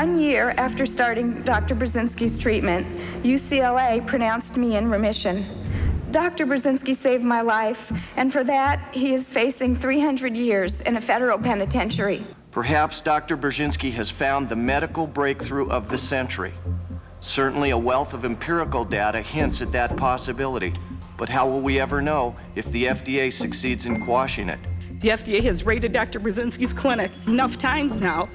1 year after starting Dr. Burzynski's treatment, UCLA pronounced me in remission. Dr. Burzynski saved my life, and for that, he is facing 300 years in a federal penitentiary. Perhaps Dr. Burzynski has found the medical breakthrough of the century. Certainly a wealth of empirical data hints at that possibility. But how will we ever know if the FDA succeeds in quashing it? The FDA has raided Dr. Burzynski's clinic enough times now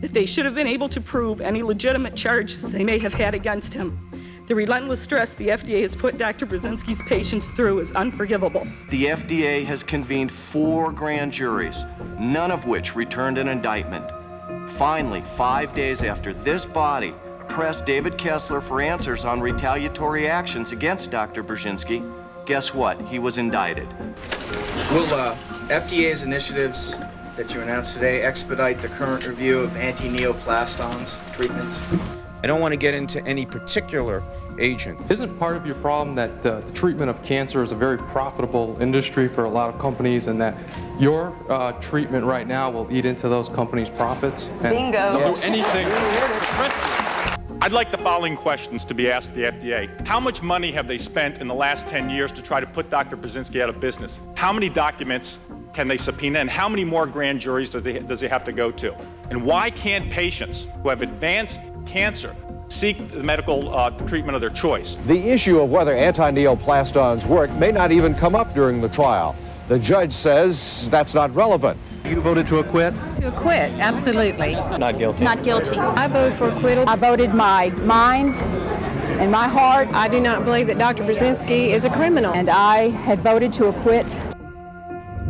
that they should have been able to prove any legitimate charges they may have had against him. The relentless stress the FDA has put Dr. Burzynski's patients through is unforgivable. The FDA has convened 4 grand juries, none of which returned an indictment. Finally, 5 days after this body pressed David Kessler for answers on retaliatory actions against Dr. Burzynski, guess what? He was indicted. Will FDA's initiatives that you announced today expedite the current review of antineoplastons treatments? I don't want to get into any particular agent. Isn't part of your problem that the treatment of cancer is a very profitable industry for a lot of companies, and that your treatment right now will eat into those companies' profits? Bingo. They'll do anything. I'd like the following questions to be asked the FDA. How much money have they spent in the last 10 years to try to put Dr. Burzynski out of business? How many documents can they subpoena, and how many more grand juries does he have to go to? And why can't patients who have advanced cancer seek the medical treatment of their choice? The issue of whether antineoplastons work may not even come up during the trial. The judge says that's not relevant. You voted to acquit? To acquit, absolutely. Not guilty. Not guilty. I voted for acquittal. I voted my mind and my heart. I do not believe that Dr. Burzynski is a criminal. And I had voted to acquit.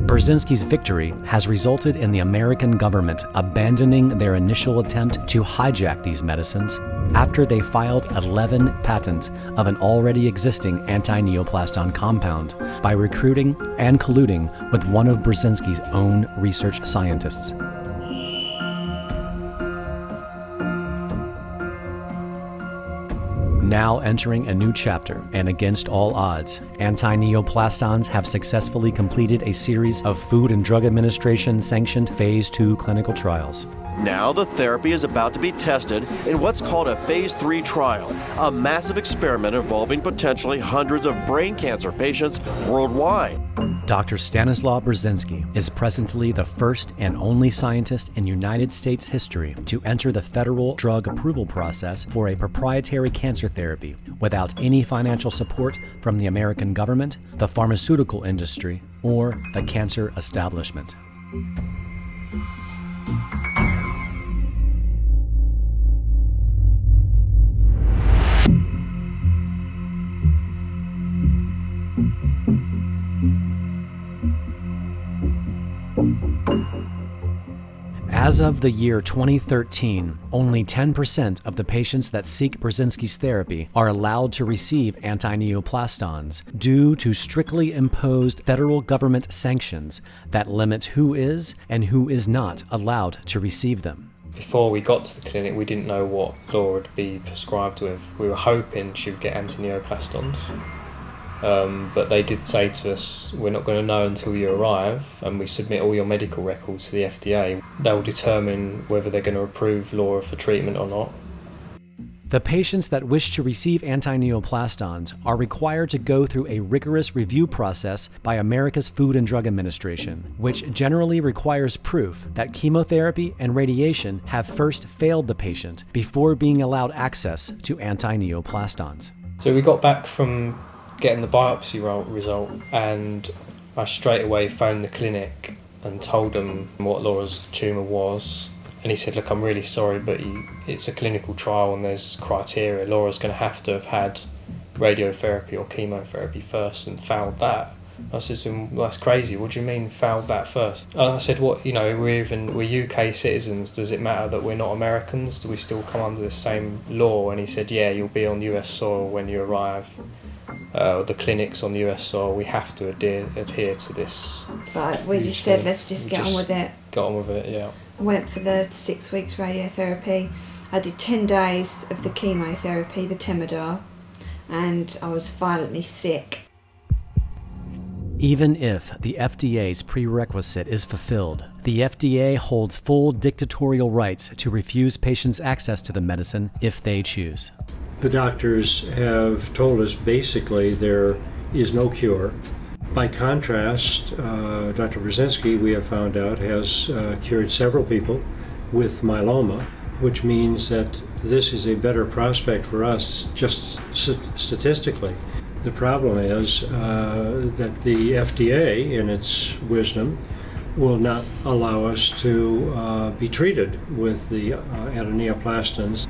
Burzynski's victory has resulted in the American government abandoning their initial attempt to hijack these medicines after they filed 11 patents of an already existing antineoplaston compound by recruiting and colluding with one of Burzynski's own research scientists. Now entering a new chapter, and against all odds, antineoplastons have successfully completed a series of Food and Drug Administration sanctioned Phase 2 clinical trials. Now the therapy is about to be tested in what's called a Phase 3 trial, a massive experiment involving potentially hundreds of brain cancer patients worldwide. Dr. Stanislaw Burzynski is presently the first and only scientist in United States history to enter the federal drug approval process for a proprietary cancer therapy without any financial support from the American government, the pharmaceutical industry, or the cancer establishment. As of the year 2013, only 10% of the patients that seek Burzynski's therapy are allowed to receive antineoplastons due to strictly imposed federal government sanctions that limit who is and who is not allowed to receive them. Before we got to the clinic, we didn't know what Laura would be prescribed with. We were hoping she would get antineoplastons. But they did say to us, we're not going to know until you arrive and we submit all your medical records to the FDA. They'll determine whether they're going to approve Laura for treatment or not. The patients that wish to receive antineoplastons are required to go through a rigorous review process by America's Food and Drug Administration, which generally requires proof that chemotherapy and radiation have first failed the patient before being allowed access to antineoplastons. So we got back from getting the biopsy result, and I straight away phoned the clinic and told them what Laura's tumour was, and he said, look, I'm really sorry, but it's a clinical trial and there's criteria. Laura's going to have had radiotherapy or chemotherapy first and failed that. I said to him, well, that's crazy, what do you mean failed that first? And I said, what, you know, we're UK citizens, does it matter that we're not Americans? Do we still come under the same law? And he said, yeah, you'll be on US soil when you arrive. The clinics on the US soil, we have to adhere to this. But we just said, let's just get on with it. Got on with it, yeah. I went for the 6 weeks radiotherapy. I did 10 days of the chemotherapy, the Temodar, and I was violently sick. Even if the FDA's prerequisite is fulfilled, the FDA holds full dictatorial rights to refuse patients access to the medicine if they choose. The doctors have told us basically there is no cure. By contrast, Dr. Burzynski, we have found out, has cured several people with myeloma, which means that this is a better prospect for us just statistically. The problem is that the FDA, in its wisdom, will not allow us to be treated with the Antineoplastons.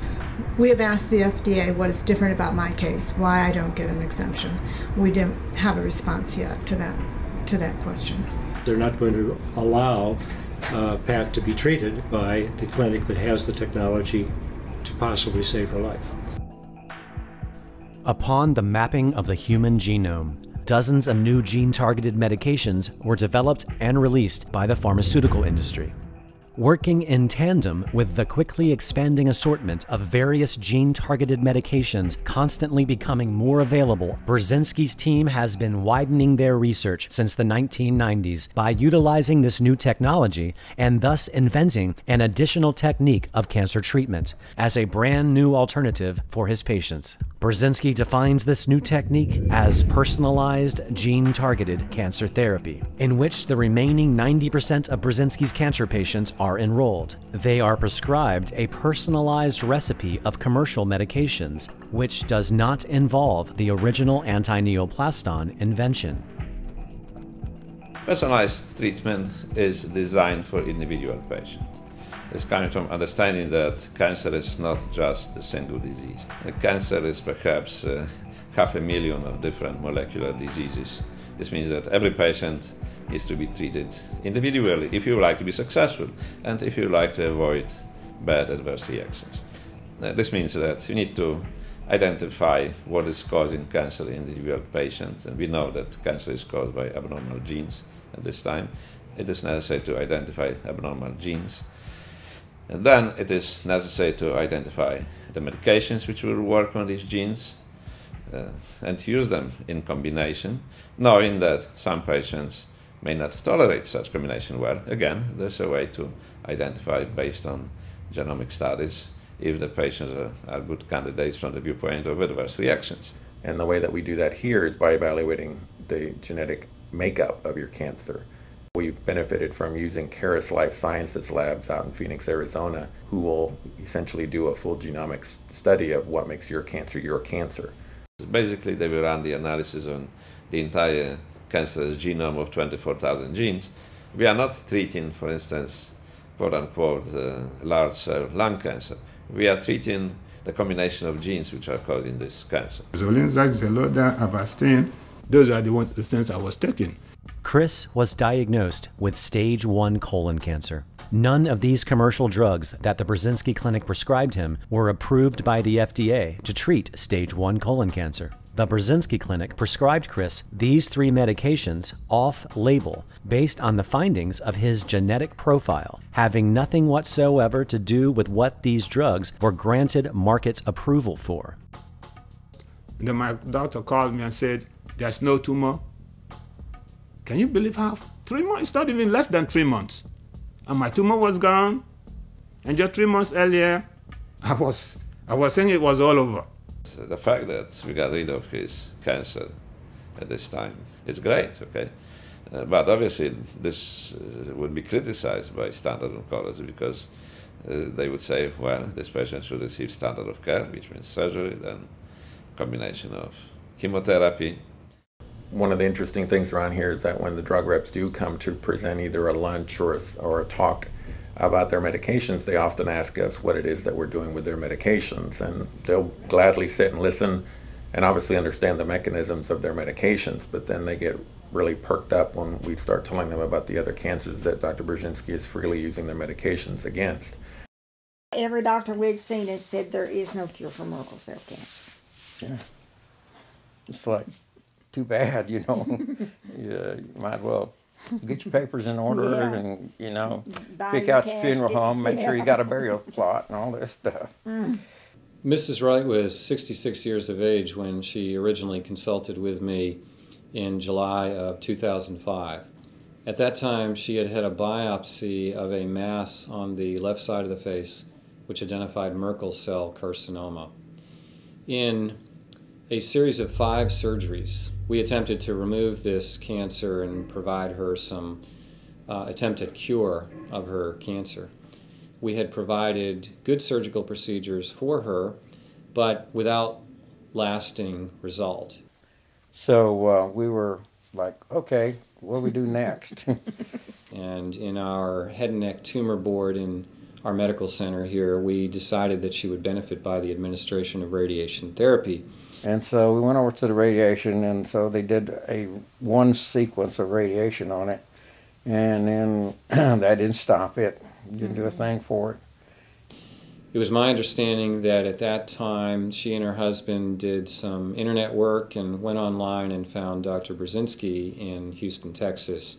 We have asked the FDA what is different about my case, why I don't get an exemption. We didn't have a response yet to that question. They're not going to allow Pat to be treated by the clinic that has the technology to possibly save her life. Upon the mapping of the human genome, dozens of new gene-targeted medications were developed and released by the pharmaceutical industry. Working in tandem with the quickly expanding assortment of various gene-targeted medications constantly becoming more available, Burzynski's team has been widening their research since the 1990s by utilizing this new technology and thus inventing an additional technique of cancer treatment as a brand new alternative for his patients. Burzynski defines this new technique as personalized gene-targeted cancer therapy, in which the remaining 90% of Burzynski's cancer patients are enrolled. They are prescribed a personalized recipe of commercial medications, which does not involve the original antineoplaston invention. Personalized treatment is designed for individual patients. It's coming from understanding that cancer is not just a single disease. Cancer is perhaps 500,000 of different molecular diseases. This means that every patient is to be treated individually if you like to be successful and if you like to avoid bad adverse reactions. This means that you need to identify what is causing cancer in individual patients, and we know that cancer is caused by abnormal genes at this time. It is necessary to identify abnormal genes. And then it is necessary to identify the medications which will work on these genes and use them in combination, knowing that some patients may not tolerate such combination well. Again, there's a way to identify based on genomic studies if the patients are good candidates from the viewpoint of adverse reactions. And the way that we do that here is by evaluating the genetic makeup of your cancer. We've benefited from using Caris Life Sciences labs out in Phoenix, Arizona, who will essentially do a full genomics study of what makes your cancer. Basically, they will run the analysis on the entire cancerous genome of 24,000 genes. We are not treating, for instance, quote-unquote, large cell lung cancer. We are treating the combination of genes which are causing this cancer. Zolinzac, Zeloda, Avastin, those are the things I was taking. Chris was diagnosed with stage 1 colon cancer. None of these commercial drugs that the Burzynski Clinic prescribed him were approved by the FDA to treat stage 1 colon cancer. The Burzynski Clinic prescribed Chris these 3 medications off-label based on the findings of his genetic profile, having nothing whatsoever to do with what these drugs were granted market approval for. Then my doctor called me and said, "There's no tumor." Can you believe how 3 months? It's not even less than 3 months. And my tumor was gone. And just 3 months earlier, I was saying it was all over. The fact that we got rid of his cancer at this time is great, okay? But obviously this would be criticized by standard oncology because they would say, well, this patient should receive standard of care, which means surgery, then combination of chemotherapy. One of the interesting things around here is that when the drug reps do come to present either a lunch or a talk about their medications, they often ask us what it is that we're doing with their medications, and they'll gladly sit and listen and obviously understand the mechanisms of their medications, but then they get really perked up when we start telling them about the other cancers that Dr. Burzynski is freely using their medications against. Every doctor we've seen has said there is no cure for Merkel cell cancer. Yeah. It's like, too bad, you know. You might as well get your papers in order and, you know, pick out your funeral home, make sure you got a burial plot and all this stuff. Mrs. Wright was 66 years of age when she originally consulted with me in July of 2005. At that time, she had had a biopsy of a mass on the left side of the face, which identified Merkel cell carcinoma. In a series of 5 surgeries, we attempted to remove this cancer and provide her some attempt at cure of her cancer. We had provided good surgical procedures for her, but without lasting result. So we were like, okay, what do we do next? And in our head and neck tumor board in our medical center here, we decided that she would benefit by the administration of radiation therapy. And so we went over to the radiation, and so they did one sequence of radiation on it, and then that didn't stop it, didn't do a thing for it. It was my understanding that at that time she and her husband did some internet work and went online and found Dr. Burzynski in Houston, Texas,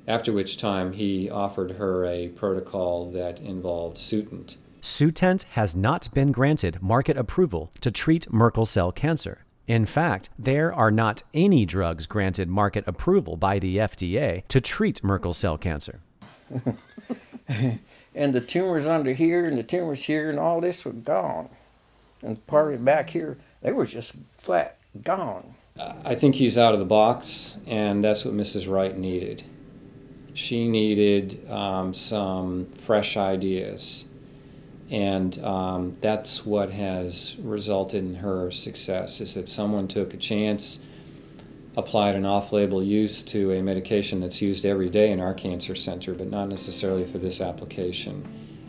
after which time he offered her a protocol that involved Sutent. Sutent has not been granted market approval to treat Merkel cell cancer. In fact, there are not any drugs granted market approval by the FDA to treat Merkel cell cancer. And the tumors under here and the tumors here and all this were gone. And part of it back here, they were just flat gone. I think he's out of the box, and that's what Mrs. Wright needed. She needed some fresh ideas, and that's what has resulted in her success, is that someone took a chance, applied an off-label use to a medication that's used every day in our cancer center, but not necessarily for this application.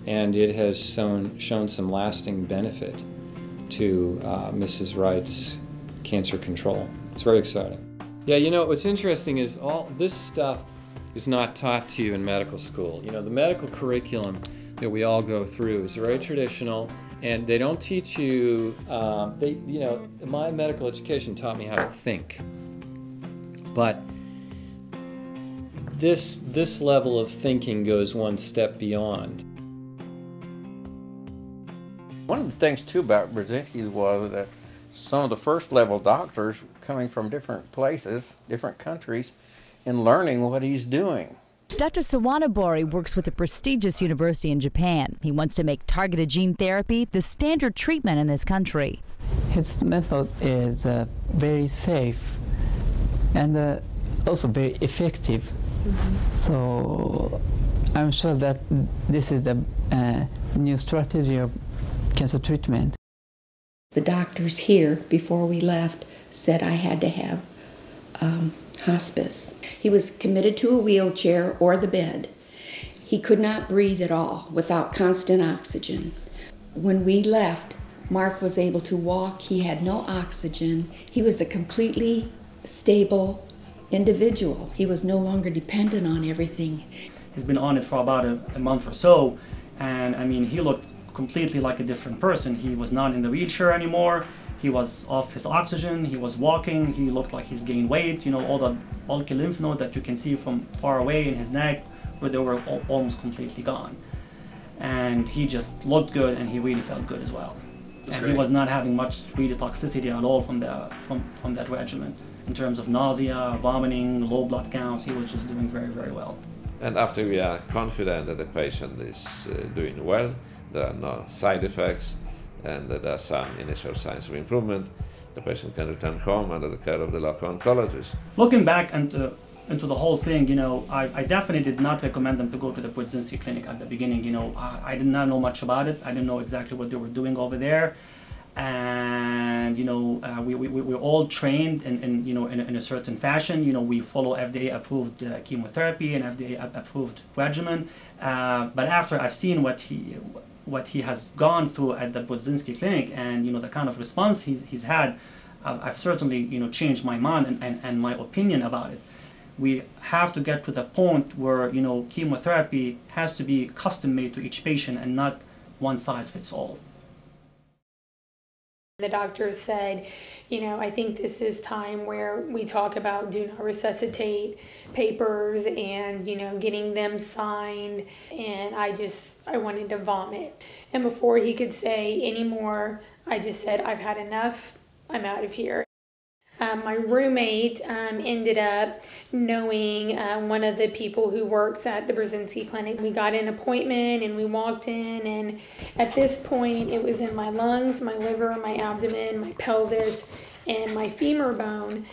And it has shown some lasting benefit to Mrs. Wright's cancer control. It's very exciting. Yeah, you know, what's interesting is all this stuff is not taught to you in medical school. You know, the medical curriculum that we all go through is very traditional, and they don't teach you, you know, my medical education taught me how to think. But this level of thinking goes one step beyond. One of the things too about Burzynski's was that some of the first level doctors coming from different places, different countries, and learning what he's doing. Dr. Sawanabori works with a prestigious university in Japan. He wants to make targeted gene therapy the standard treatment in his country. His method is very safe and also very effective. So I'm sure that this is the new strategy of cancer treatment. The doctors here, before we left, said I had to have hospice. He was committed to a wheelchair or the bed. He could not breathe at all without constant oxygen. When we left, Mark was able to walk. He had no oxygen. He was a completely stable individual. He was no longer dependent on everything. He's been on it for about a month or so, and I mean, he looked completely like a different person. He was not in the wheelchair anymore. He was off his oxygen. He was walking. He looked like he's gained weight. You know, all the bulky lymph node that you can see from far away in his neck, where they were almost completely gone. And he just looked good, and he really felt good as well. That's great. He was not having much really toxicity at all from that regimen. In terms of nausea, vomiting, low blood counts, he was just doing very, very well. And after we are confident that the patient is doing well, there are no side effects, and there are some initial signs of improvement, the patient can return home under the care of the local oncologist. Looking back into the whole thing, you know, I definitely did not recommend them to go to the Burzynski Clinic at the beginning. You know, I did not know much about it. I didn't know exactly what they were doing over there. And you know, we're all trained in a certain fashion. You know, we follow FDA-approved chemotherapy and FDA-approved regimen. But after I've seen what he has gone through at the Burzynski Clinic, and you know, the kind of response he's had, I've certainly changed my mind and my opinion about it. We have to get to the point where chemotherapy has to be custom made to each patient and not one size fits all. The doctors said, I think this is time where we talk about do not resuscitate papers and, getting them signed. And I wanted to vomit. And before he could say any more, I just said, I've had enough. I'm out of here. My roommate ended up knowing one of the people who works at the Burzynski Clinic. We got an appointment and we walked in, and at this point it was in my lungs, my liver, my abdomen, my pelvis, and my femur bone.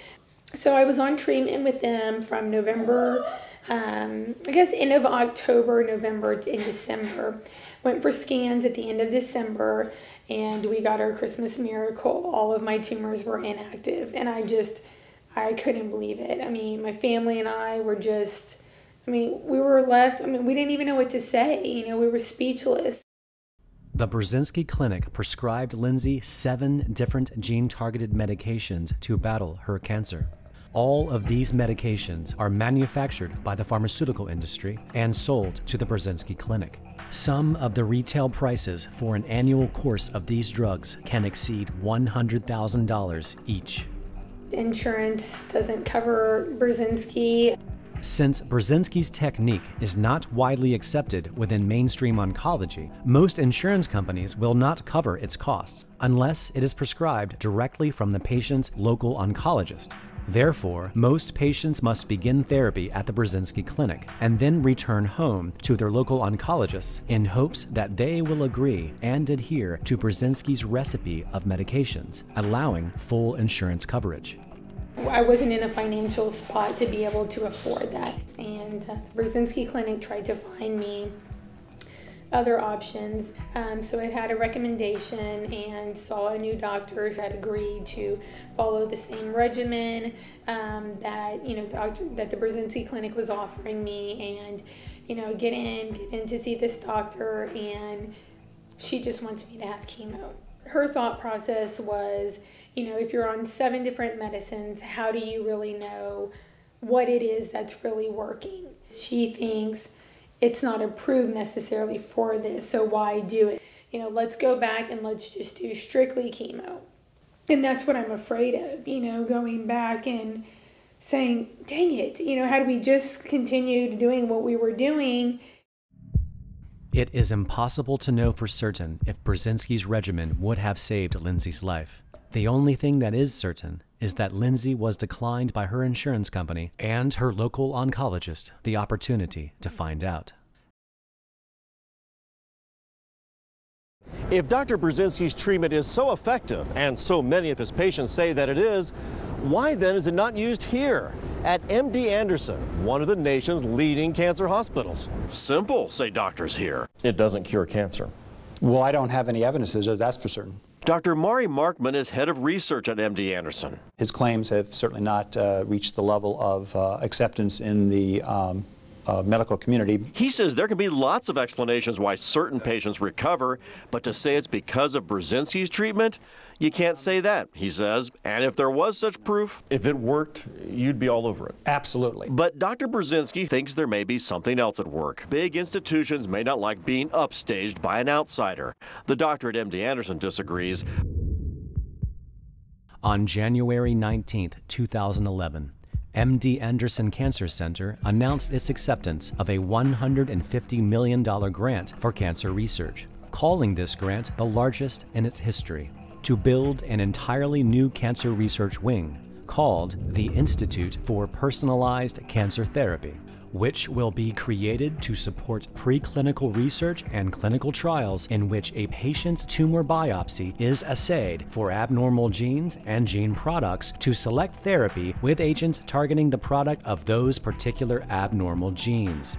So I was on treatment with them from November, I guess end of October, November, and December. Went for scans at the end of December, and we got our Christmas miracle. All of my tumors were inactive, and I couldn't believe it. I mean, my family and I were just, we were left, we didn't even know what to say. You know, we were speechless. The Burzynski Clinic prescribed Lindsay 7 different gene-targeted medications to battle her cancer. All of these medications are manufactured by the pharmaceutical industry and sold to the Burzynski Clinic. Some of the retail prices for an annual course of these drugs can exceed $100,000 each. Insurance doesn't cover Burzynski. Since Burzynski's technique is not widely accepted within mainstream oncology, most insurance companies will not cover its costs unless it is prescribed directly from the patient's local oncologist. Therefore, most patients must begin therapy at the Burzynski Clinic and then return home to their local oncologists in hopes that they will agree and adhere to Burzynski's recipe of medications, allowing full insurance coverage. I wasn't in a financial spot to be able to afford that, and the Burzynski Clinic tried to find me other options. So I had a recommendation and saw a new doctor who had agreed to follow the same regimen that the Burzynski Clinic was offering me, and get in to see this doctor, and she just wants me to have chemo. Her thought process was, if you're on 7 different medicines, how do you really know what it is that's really working? She thinks it's not approved necessarily for this, so why do it? Let's go back and let's just do strictly chemo. And that's what I'm afraid of, going back and saying, dang it, had we just continued doing what we were doing. It is impossible to know for certain if Burzynski's regimen would have saved Lindsay's life. The only thing that is certain is that Lindsay was declined by her insurance company and her local oncologist the opportunity to find out. If Dr. Burzynski's treatment is so effective, and so many of his patients say that it is, why then is it not used here at MD Anderson, one of the nation's leading cancer hospitals? Simple, say doctors here. It doesn't cure cancer. Well, I don't have any evidence that that's for certain. Dr. Mari Markman is head of research at MD Anderson. His claims have certainly not reached the level of acceptance in the medical community. He says there can be lots of explanations why certain patients recover, but to say it's because of Burzynski's treatment, you can't say that, he says. And if there was such proof, if it worked, you'd be all over it. Absolutely. But Dr. Burzynski thinks there may be something else at work. Big institutions may not like being upstaged by an outsider. The doctor at MD Anderson disagrees. On January 19, 2011, MD Anderson Cancer Center announced its acceptance of a $150 million grant for cancer research, calling this grant the largest in its history, to build an entirely new cancer research wing called the Institute for Personalized Cancer Therapy, which will be created to support preclinical research and clinical trials in which a patient's tumor biopsy is assayed for abnormal genes and gene products to select therapy with agents targeting the product of those particular abnormal genes.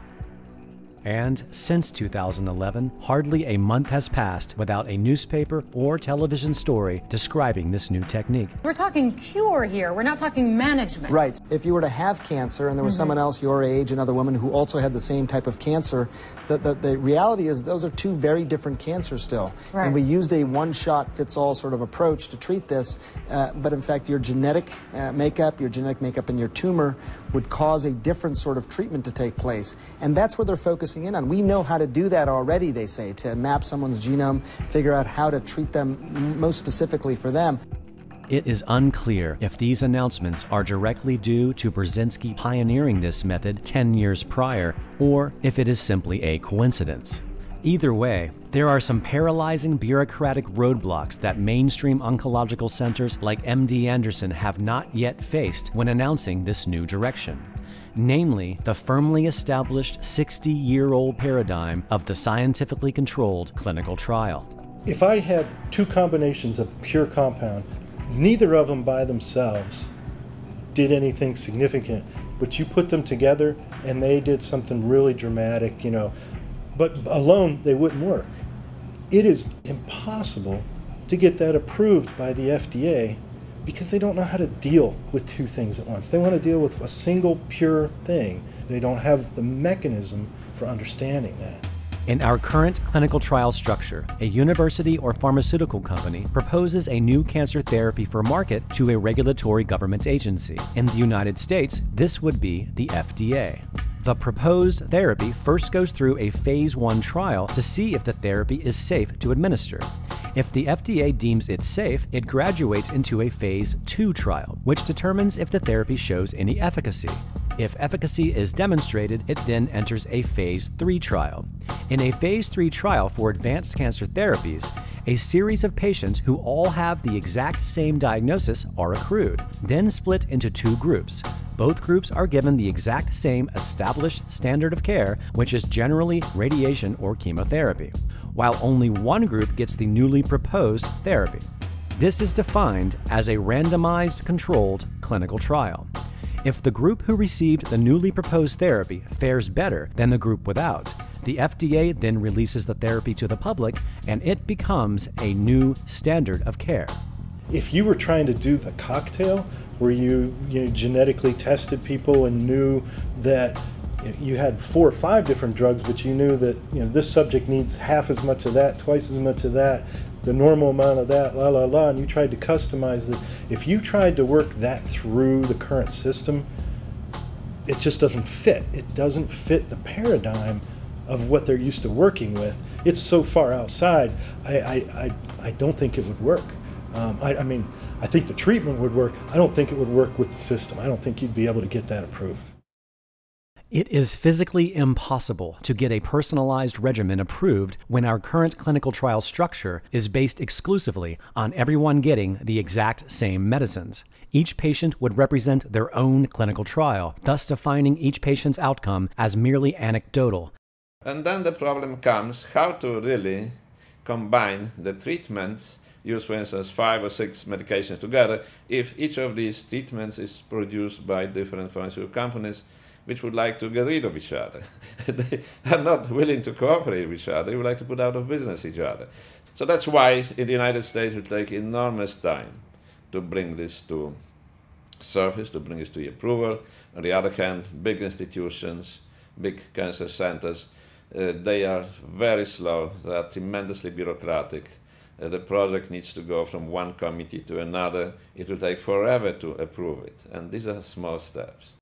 And since 2011, hardly a month has passed without a newspaper or television story describing this new technique. We're talking cure here. We're not talking management. Right. If you were to have cancer and there was someone else your age, another woman who also had the same type of cancer, the reality is those are 2 very different cancers still. Right. And we used a one-shot-fits-all sort of approach to treat this, but in fact your genetic makeup in your tumor would cause a different sort of treatment to take place. And that's where they're focusing in on. We know how to do that already, they say, to map someone's genome, figure out how to treat them most specifically for them. It is unclear if these announcements are directly due to Burzynski pioneering this method 10 years prior, or if it is simply a coincidence. Either way, there are some paralyzing bureaucratic roadblocks that mainstream oncological centers like MD Anderson have not yet faced when announcing this new direction. Namely, the firmly established 60-year-old paradigm of the scientifically controlled clinical trial. If I had two combinations of pure compound, neither of them by themselves did anything significant, but you put them together and they did something really dramatic, you know, but alone they wouldn't work. It is impossible to get that approved by the FDA because they don't know how to deal with two things at once. They want to deal with a single pure thing. They don't have the mechanism for understanding that. In our current clinical trial structure, a university or pharmaceutical company proposes a new cancer therapy for market to a regulatory government agency. In the United States, this would be the FDA. The proposed therapy first goes through a phase 1 trial to see if the therapy is safe to administer. If the FDA deems it safe, it graduates into a phase 2 trial, which determines if the therapy shows any efficacy. If efficacy is demonstrated, it then enters a phase 3 trial. In a phase 3 trial for advanced cancer therapies, a series of patients who all have the exact same diagnosis are accrued, then split into two groups. Both groups are given the exact same established standard of care, which is generally radiation or chemotherapy, while only one group gets the newly proposed therapy. This is defined as a randomized controlled clinical trial. If the group who received the newly proposed therapy fares better than the group without, the FDA then releases the therapy to the public and it becomes a new standard of care. If you were trying to do the cocktail where you genetically tested people and knew that you had 4 or 5 different drugs, but you knew that this subject needs half as much of that, twice as much of that, the normal amount of that, la la la, and you tried to customize this. If you tried to work that through the current system, it just doesn't fit. It doesn't fit the paradigm of what they're used to working with. It's so far outside, I don't think it would work. I mean, I think the treatment would work. I don't think it would work with the system. I don't think you'd be able to get that approved. It is physically impossible to get a personalized regimen approved when our current clinical trial structure is based exclusively on everyone getting the exact same medicines. Each patient would represent their own clinical trial, thus defining each patient's outcome as merely anecdotal. And then the problem comes how to really combine the treatments, use for instance 5 or 6 medications together, if each of these treatments is produced by different pharmaceutical companies which would like to get rid of each other. They are not willing to cooperate with each other. They would like to put out of business each other. So that's why in the United States it will take enormous time to bring this to surface, to bring this to approval. On the other hand, big institutions, big cancer centers, they are very slow. They are tremendously bureaucratic. The project needs to go from one committee to another. It will take forever to approve it. And these are small steps.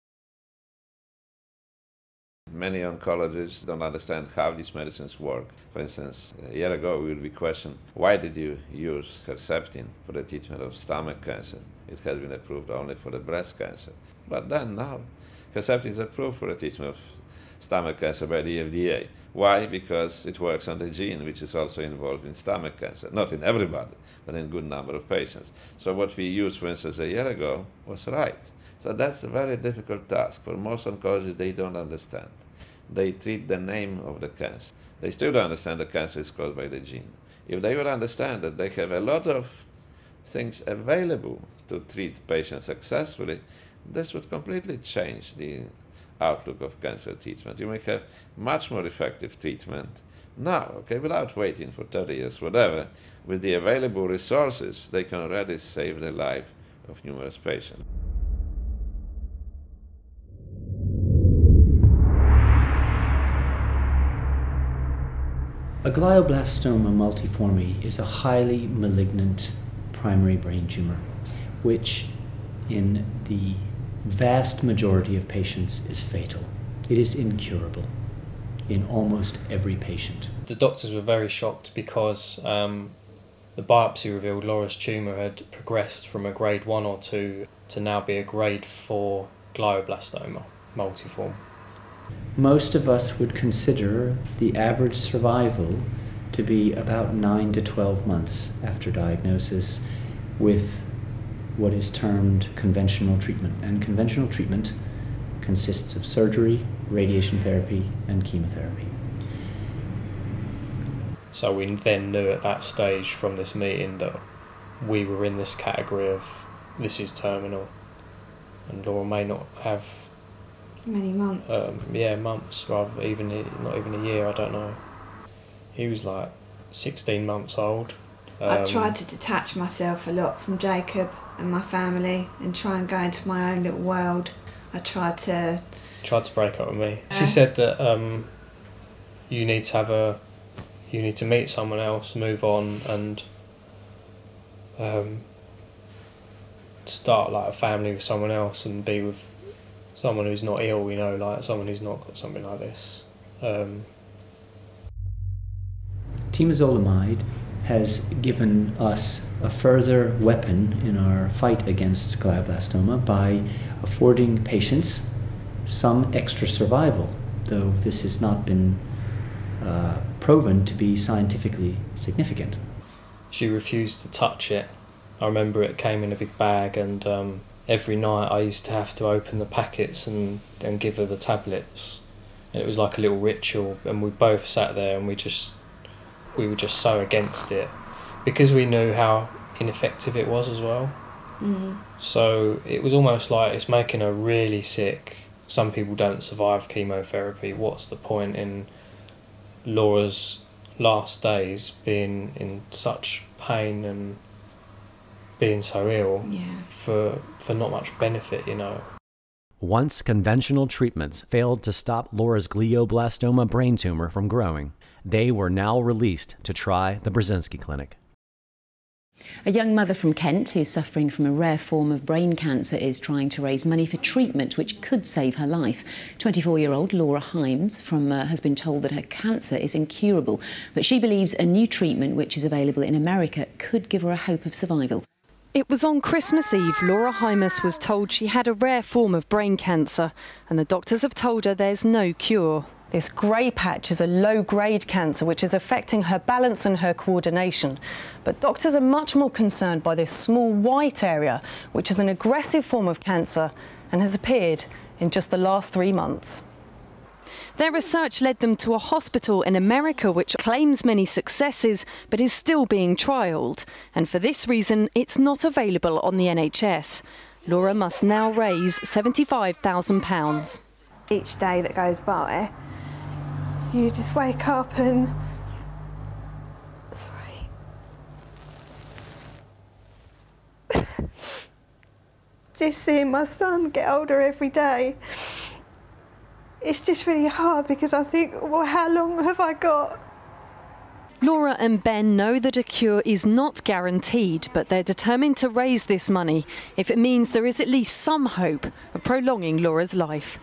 Many oncologists don't understand how these medicines work. For instance, a year ago we would be questioned, why did you use Herceptin for the treatment of stomach cancer? It has been approved only for the breast cancer. But then now, Herceptin is approved for the treatment of stomach cancer by the FDA. Why? Because it works on the gene which is also involved in stomach cancer. Not in everybody, but in a good number of patients. So what we used, for instance, a year ago was right. So that's a very difficult task. For most oncologists, they don't understand. They treat the name of the cancer. They still don't understand the cancer is caused by the gene. If they would understand that they have a lot of things available to treat patients successfully, this would completely change the outlook of cancer treatment. You may have much more effective treatment now, okay, without waiting for 30 years, whatever. With the available resources, they can already save the life of numerous patients. A glioblastoma multiforme is a highly malignant primary brain tumor, which in the vast majority of patients is fatal. It is incurable in almost every patient. The doctors were very shocked because the biopsy revealed Laura's tumour had progressed from a grade 1 or 2 to now be a grade 4 glioblastoma multiforme. Most of us would consider the average survival to be about 9 to 12 months after diagnosis with what is termed conventional treatment. And conventional treatment consists of surgery, radiation therapy, and chemotherapy. So we then knew at that stage from this meeting that we were in this category of this is terminal, and Laura may not have many months. Months, rather not even a year. I don't know. He was like 16 months old. I tried to detach myself a lot from Jacob and my family and try and go into my own little world. I tried to break up with me. She said that you need to meet someone else, move on, and start like a family with someone else and be with someone who's not ill, like someone who's not got something like this. Temozolomide has given us a further weapon in our fight against glioblastoma by affording patients some extra survival, though this has not been proven to be scientifically significant. She refused to touch it. I remember it came in a big bag, and every night I used to have to open the packets and give her the tablets. And it was like a little ritual, and we both sat there and we were just so against it because we knew how ineffective it was as well. So it was almost like it's making her really sick. Some people don't survive chemotherapy. What's the point in Laura's last days being in such pain and being so ill for not much benefit, Once conventional treatments failed to stop Laura's glioblastoma brain tumor from growing, they were now released to try the Burzynski Clinic. A young mother from Kent who's suffering from a rare form of brain cancer is trying to raise money for treatment which could save her life. 24-year-old Laura Himes has been told that her cancer is incurable, but she believes a new treatment which is available in America could give her a hope of survival. It was on Christmas Eve Laura Himes was told she had a rare form of brain cancer, and the doctors have told her there's no cure. This grey patch is a low-grade cancer which is affecting her balance and her coordination. But doctors are much more concerned by this small white area, which is an aggressive form of cancer and has appeared in just the last 3 months. Their research led them to a hospital in America which claims many successes but is still being trialled. And for this reason, it's not available on the NHS. Laura must now raise £75,000. Each day that goes by, you just wake up and just seeing my son get older every day. It's just really hard because I think, well, how long have I got? Laura and Ben know that a cure is not guaranteed, but they're determined to raise this money if it means there is at least some hope of prolonging Laura's life.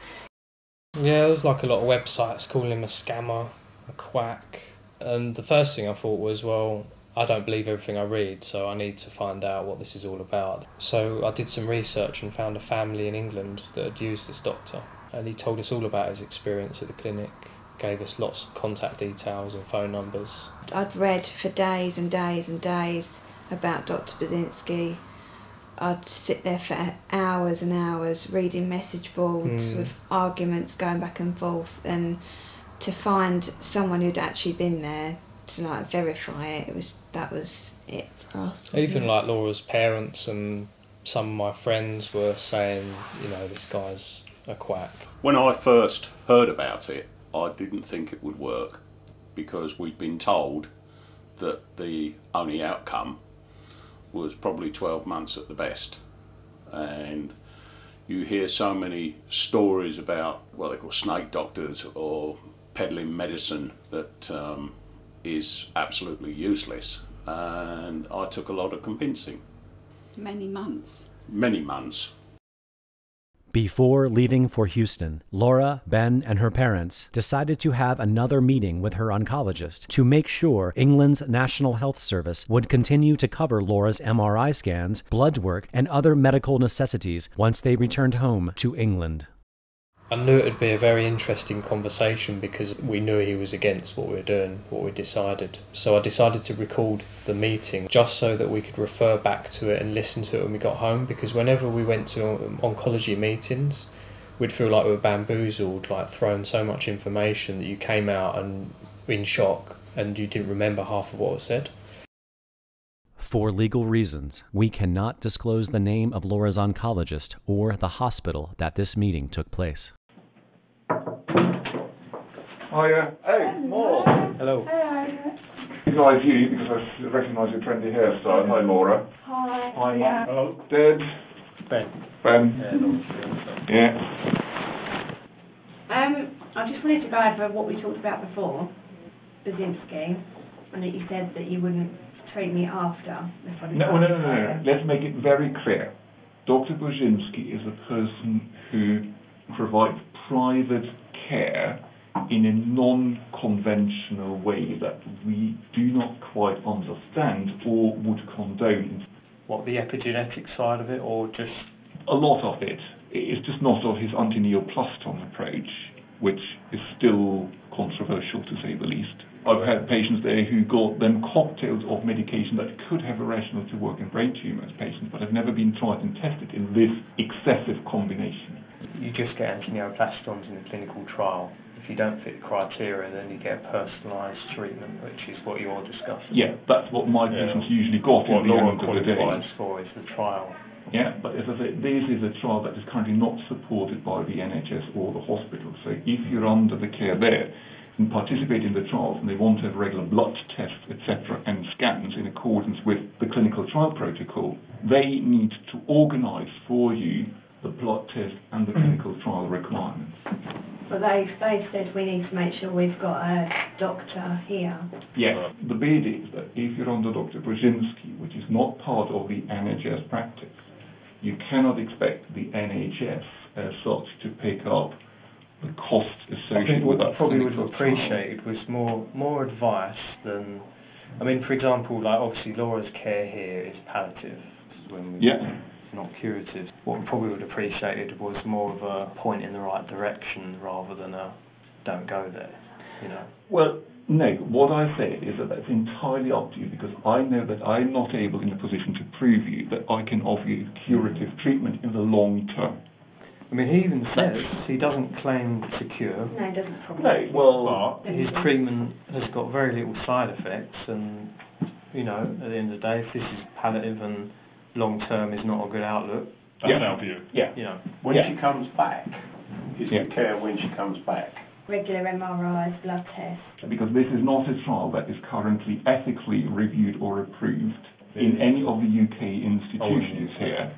Yeah, there was like a lot of websites calling him a scammer, a quack. And the first thing I thought was, well, I don't believe everything I read, so I need to find out what this is all about. So I did some research and found a family in England that had used this doctor. And he told us all about his experience at the clinic, gave us lots of contact details and phone numbers. I'd read for days and days and days about Dr. Burzynski. I'd sit there for hours and hours reading message boards with arguments going back and forth, and to find someone who'd actually been there to like verify it, that was it for us. Even like Laura's parents and some of my friends were saying, this guy's a quack. When I first heard about it, I didn't think it would work because we'd been told that the only outcome was probably 12 months at the best. And you hear so many stories about what they call snake doctors or peddling medicine that is absolutely useless. And I took a lot of convincing. Many months. Many months. Before leaving for Houston, Laura, Ben, and her parents decided to have another meeting with her oncologist to make sure England's National Health Service would continue to cover Laura's MRI scans, blood work, and other medical necessities once they returned home to England. I knew it would be a very interesting conversation because we knew he was against what we were doing, what we decided. So I decided to record the meeting just so that we could refer back to it and listen to it when we got home, because whenever we went to oncology meetings, we'd feel like we were bamboozled, like thrown so much information that you came out and in shock and you didn't remember half of what was said. For legal reasons, we cannot disclose the name of Laura's oncologist or the hospital that this meeting took place. Hiya. Hey, More. Hello. Guys, you, because I recognise your trendy hairstyle. Hi, Laura. Hi. Hi. Yeah. Hello. Dad. Ben. Yeah. I just wanted to go over what we talked about before, Burzynski, and that you said that you wouldn't treat me after. No. Let's make it very clear. Dr. Burzynski is a person who provides private care in a non-conventional way that we do not quite understand or would condone. What, the epigenetic side of it, or just... A lot of it. It's just not of his Antineoplaston approach, which is still controversial to say the least. I've had patients there who got them cocktails of medication that could have a rationale to work in brain tumours patients, but have never been tried and tested in this excessive combination. You just get Antineoplastons in the clinical trial. If you don't fit the criteria, then you get personalised treatment, which is what you're discussing. Yeah, that's what my patients usually got in the end of the day. What Laura qualifies for is the trial. Yeah, but as I say, this is a trial that is currently not supported by the NHS or the hospital. So if you're under the care there and participate in the trials and they want to have regular blood tests, etc., and scans in accordance with the clinical trial protocol, they need to organise for you the blood test and the clinical trial requirements. But they said we need to make sure we've got a doctor here. Yes, the bid is that if you're under Dr. Burzynski, which is not part of the NHS practice, you cannot expect the NHS as such to pick up the costs associated with that. What I probably would have appreciated was more advice than, I mean, for example, like obviously Laura's care here is palliative, when we not curative. What we probably would have appreciated was more of a point in the right direction rather than a don't go there, you know. Well, no, what I said is that that's entirely up to you, because I know that I'm not able in a position to prove you that I can offer you curative treatment in the long term. I mean, he even says he doesn't claim to cure. No, he doesn't probably. No, well, but his treatment has got very little side effects, and, you know, at the end of the day, if this is palliative and long term is not a good outlook, that's our view. Yeah. You know, when she comes back, is the care when she comes back? Regular MRIs, blood tests. Because this is not a trial that is currently ethically reviewed or approved in any of the UK institutions here.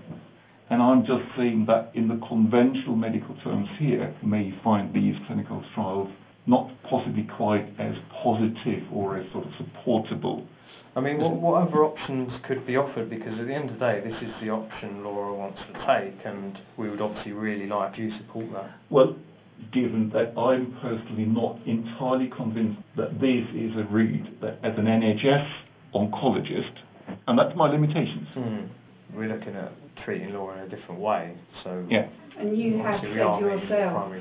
And I'm just saying that in the conventional medical terms here, you may find these clinical trials not possibly quite as positive or as sort of supportable. I mean, what other options could be offered? Because at the end of the day, this is the option Laura wants to take, and we would obviously really like you to support that. Well, given that I'm personally not entirely convinced that this is a route that, as an NHS oncologist, and that's my limitations. We're looking at treating Laura in a different way, so... Yeah. And you have said yourself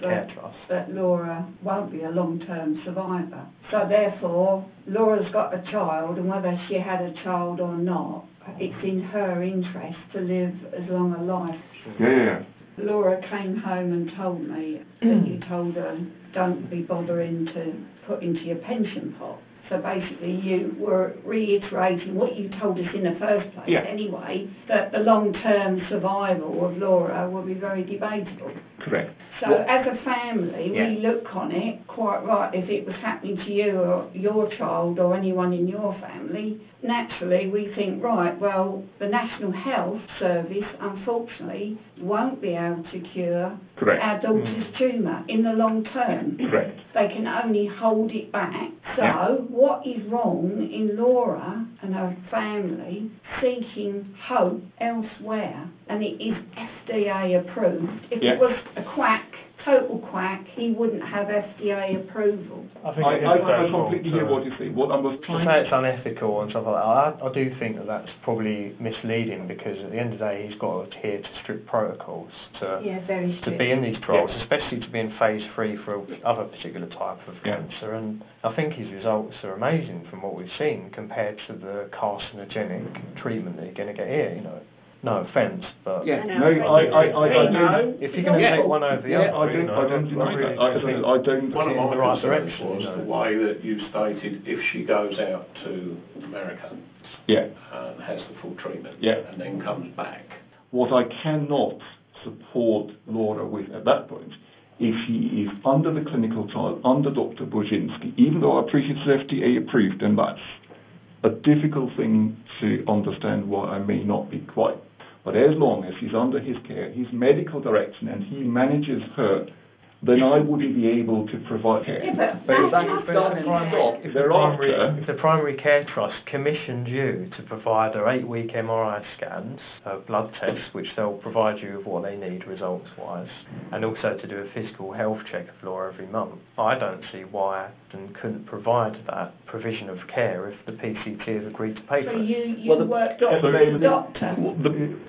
that Laura won't be a long-term survivor. So therefore, Laura's got a child, and whether she had a child or not, it's in her interest to live as long a life. Yeah. Laura came home and told me that you told her, don't be bothering to put into your pension pot. So basically you were reiterating what you told us in the first place anyway, that the long-term survival of Laura will be very debatable. Correct. So as a family, we look on it quite right. If it was happening to you or your child or anyone in your family, naturally we think, right, well, the National Health Service, unfortunately, won't be able to cure our daughter's tumour in the long term. Correct. They can only hold it back. So what is wrong in Laura and her family seeking hope elsewhere? And it is FDA approved. If it was a quack total quack, he wouldn't have FDA approval. I think I completely hear what you say. What I was to trying say it's unethical and stuff like that, I do think that that's probably misleading, because at the end of the day he's got to adhere to strict protocols to very to strict. be in these trials, especially to be in phase 3 for other particular type of cancer. And I think his results are amazing from what we've seen compared to the carcinogenic treatment that you're going to get here. You know, no offence, but I don't. If you're going to take one over the other, I don't deny that. I don't. One of my in the right concerns direction, was you know. the way that you stated if she goes out to America and has the full treatment and then comes back. What I cannot support Laura with at that point, if she is under the clinical trial, under Dr. Burzynski, even though I appreciate it's FDA approved, and that's a difficult thing to understand why I may not be quite. But as long as she's under his care, his medical direction, and he manages her, then I wouldn't be able to provide care. If the primary care trust commissioned you to provide her 8-week MRI scans, blood tests, which they'll provide you with what they need results-wise, and also to do a physical health check of Laura every month, I don't see why Aston couldn't provide that provision of care if the PCT has agreed to pay for it. So you work doctor to doctor?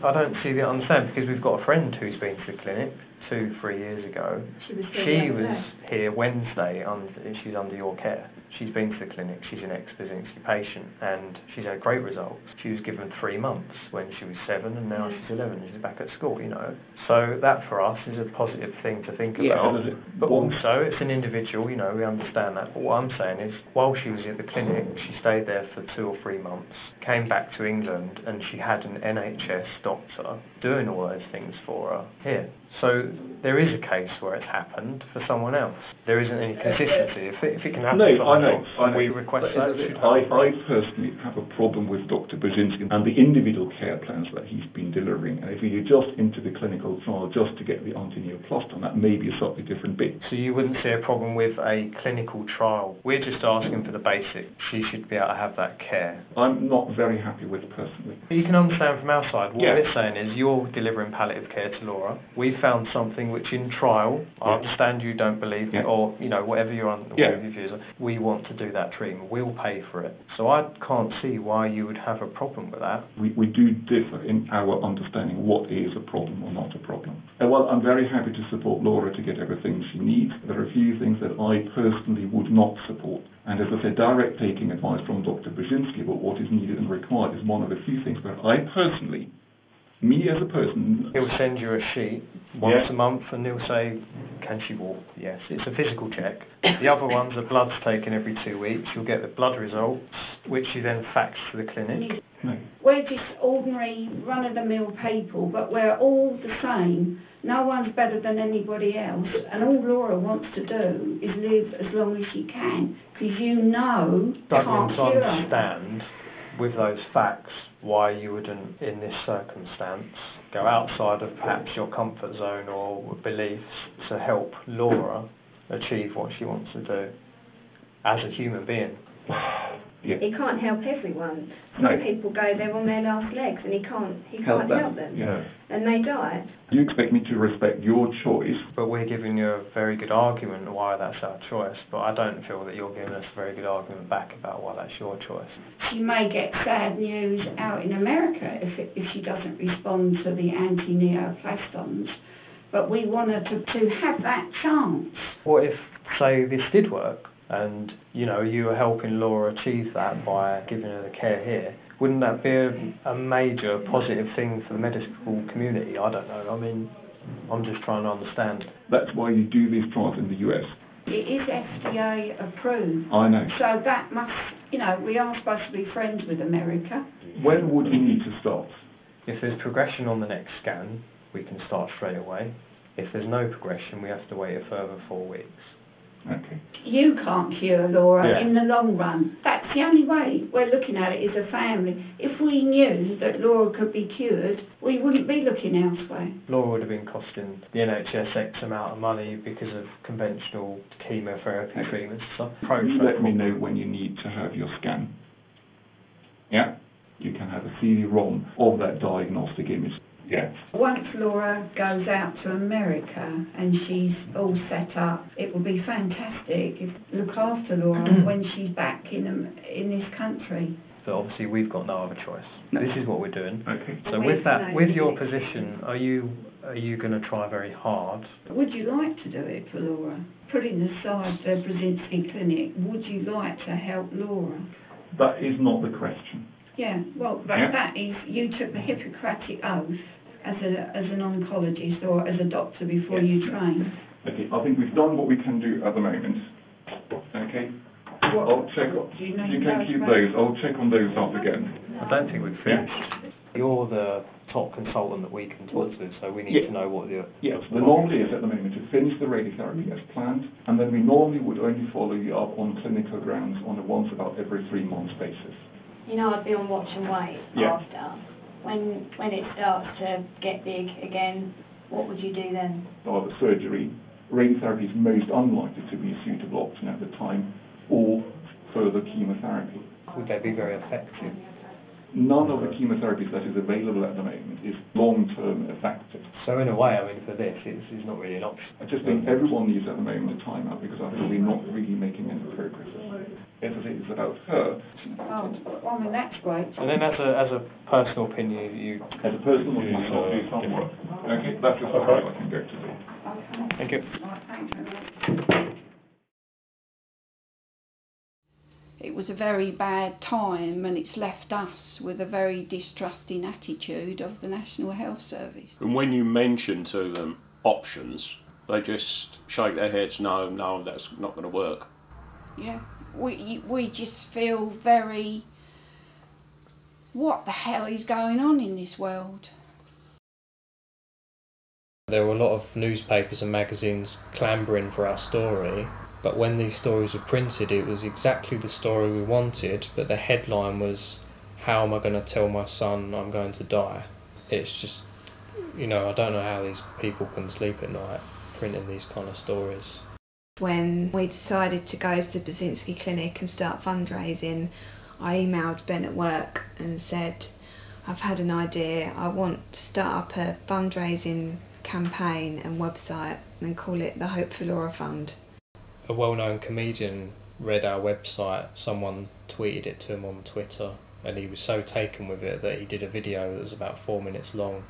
I don't see the understand, because we've got a friend who's been to the clinic 2-3 years ago. She was here Wednesday, she's under your care. She's been to the clinic, she's an ex-Burzynski patient, and she's had great results. She was given 3 months when she was 7, and now she's 11, she's back at school, you know. So that for us is a positive thing to think about. But also, it's an individual, you know, we understand that. But what I'm saying is, while she was at the clinic, she stayed there for 2 or 3 months, came back to England, and she had an NHS doctor doing all those things for her here. So there is a case where it's happened for someone else. There isn't any consistency. If it can happen for someone else, we request that. I personally have a problem with Dr. Burzynski and the individual care plans that he's been delivering. And if you're just into the clinical trial just to get the Antineoplaston, that may be a slightly different bit. So you wouldn't see a problem with a clinical trial? We're just asking for the basic. She should be able to have that care. I'm not very happy with it personally. You can understand from our side, what we're saying is you're delivering palliative care to Laura. We found something which in trial, I understand you don't believe it, or you know, whatever you're on, whatever your views are, we want to do that treatment. We'll pay for it. So I can't see why you would have a problem with that. We do differ in our understanding what is a problem or not a problem. Well, I'm very happy to support Laura to get everything she needs. There are a few things that I personally would not support. And as I said, direct taking advice from Dr. Burzynski about what is needed and required is one of the few things where I personally, me as a person... He'll send you a sheet once a month and he'll say, can she walk? Yes. It's a physical check. The other ones are bloods taken every 2 weeks. You'll get the blood results, which you then fax to the clinic. We're just ordinary run-of-the-mill people, but we're all the same. No one's better than anybody else, and all Laura wants to do is live as long as she can, because you know Struggling to understand with those facts why you wouldn't, in this circumstance, go outside of perhaps your comfort zone or beliefs to help Laura achieve what she wants to do as a human being. He can't help everyone. Some people go there on their last legs and he can't help them. And they die. You expect me to respect your choice. But we're giving you a very good argument why that's our choice, but I don't feel that you're giving us a very good argument back about why that's your choice. She may get sad news out in America if she doesn't respond to the Antineoplastons, but we want her to have that chance. What if, say, this did work? And, you know, you were helping Laura achieve that by giving her the care here. Wouldn't that be a major positive thing for the medical community? I don't know. I mean, I'm just trying to understand. That's why you do these trials in the US. It is FDA approved. I know. So that must, you know, we are supposed to be friends with America. When would you need to start? If there's progression on the next scan, we can start straight away. If there's no progression, we have to wait a further 4 weeks. Okay. You can't cure Laura in the long run. That's the only way we're looking at it as a family. If we knew that Laura could be cured, we wouldn't be looking elsewhere. Laura would have been costing the NHS X amount of money because of conventional chemotherapy treatments and stuff. You let me know when you need to have your scan. Yeah? You can have a CD-ROM of that diagnostic image. Yeah. Once Laura goes out to America and she's all set up, it will be fantastic if look after Laura when she's back in this country. So obviously we've got no other choice. No. This is what we're doing. Okay. So with that, with your position, are you going to try very hard? Would you like to do it for Laura? Putting aside the Burzynski Clinic, would you like to help Laura? That is not the question. Yeah, well, that is, you took the Hippocratic oath as an oncologist or as a doctor before you trained. Okay, I think we've done what we can do at the moment. Okay? I'll check. You can keep those. I'll check on those up again. I don't think we've finished. You're the top consultant that we can talk to, so we need to know what the... Yes, the normal is at the moment to finish the radiotherapy as planned, and then we normally would only follow you up on clinical grounds on a once about every 3 months basis. You know, I'd be on watch and wait after. When it starts to get big again, what would you do then? Either surgery, radiotherapy is most unlikely to be a suitable option at the time, or further chemotherapy. Would they be very effective? None of the chemotherapies that is available at the moment is long-term effective. So in a way, I mean, for this, it's not really an option. I just think everyone needs at the moment a time out because I feel we're not really making any progress. As I say, it's about her. Oh, I mean, that's great. And then as a personal opinion, you... As a personal opinion, I'll do something. Okay, that's just how I can go to do. Thank you. It was a very bad time, and it's left us with a very distrusting attitude of the National Health Service. And when you mention to them options, they just shake their heads, no, that's not going to work. Yeah, we just feel very, what the hell is going on in this world? There were a lot of newspapers and magazines clambering for our story, but when these stories were printed, it was exactly the story we wanted, but the headline was, how am I going to tell my son I'm going to die? It's just, you know, I don't know how these people can sleep at night printing these kind of stories. When we decided to go to the Burzynski Clinic and start fundraising, I emailed Ben at work and said, I've had an idea, I want to start up a fundraising campaign and website and call it the Hope for Laura Fund. A well-known comedian read our website, someone tweeted it to him on Twitter, and he was so taken with it that he did a video that was about 4 minutes long.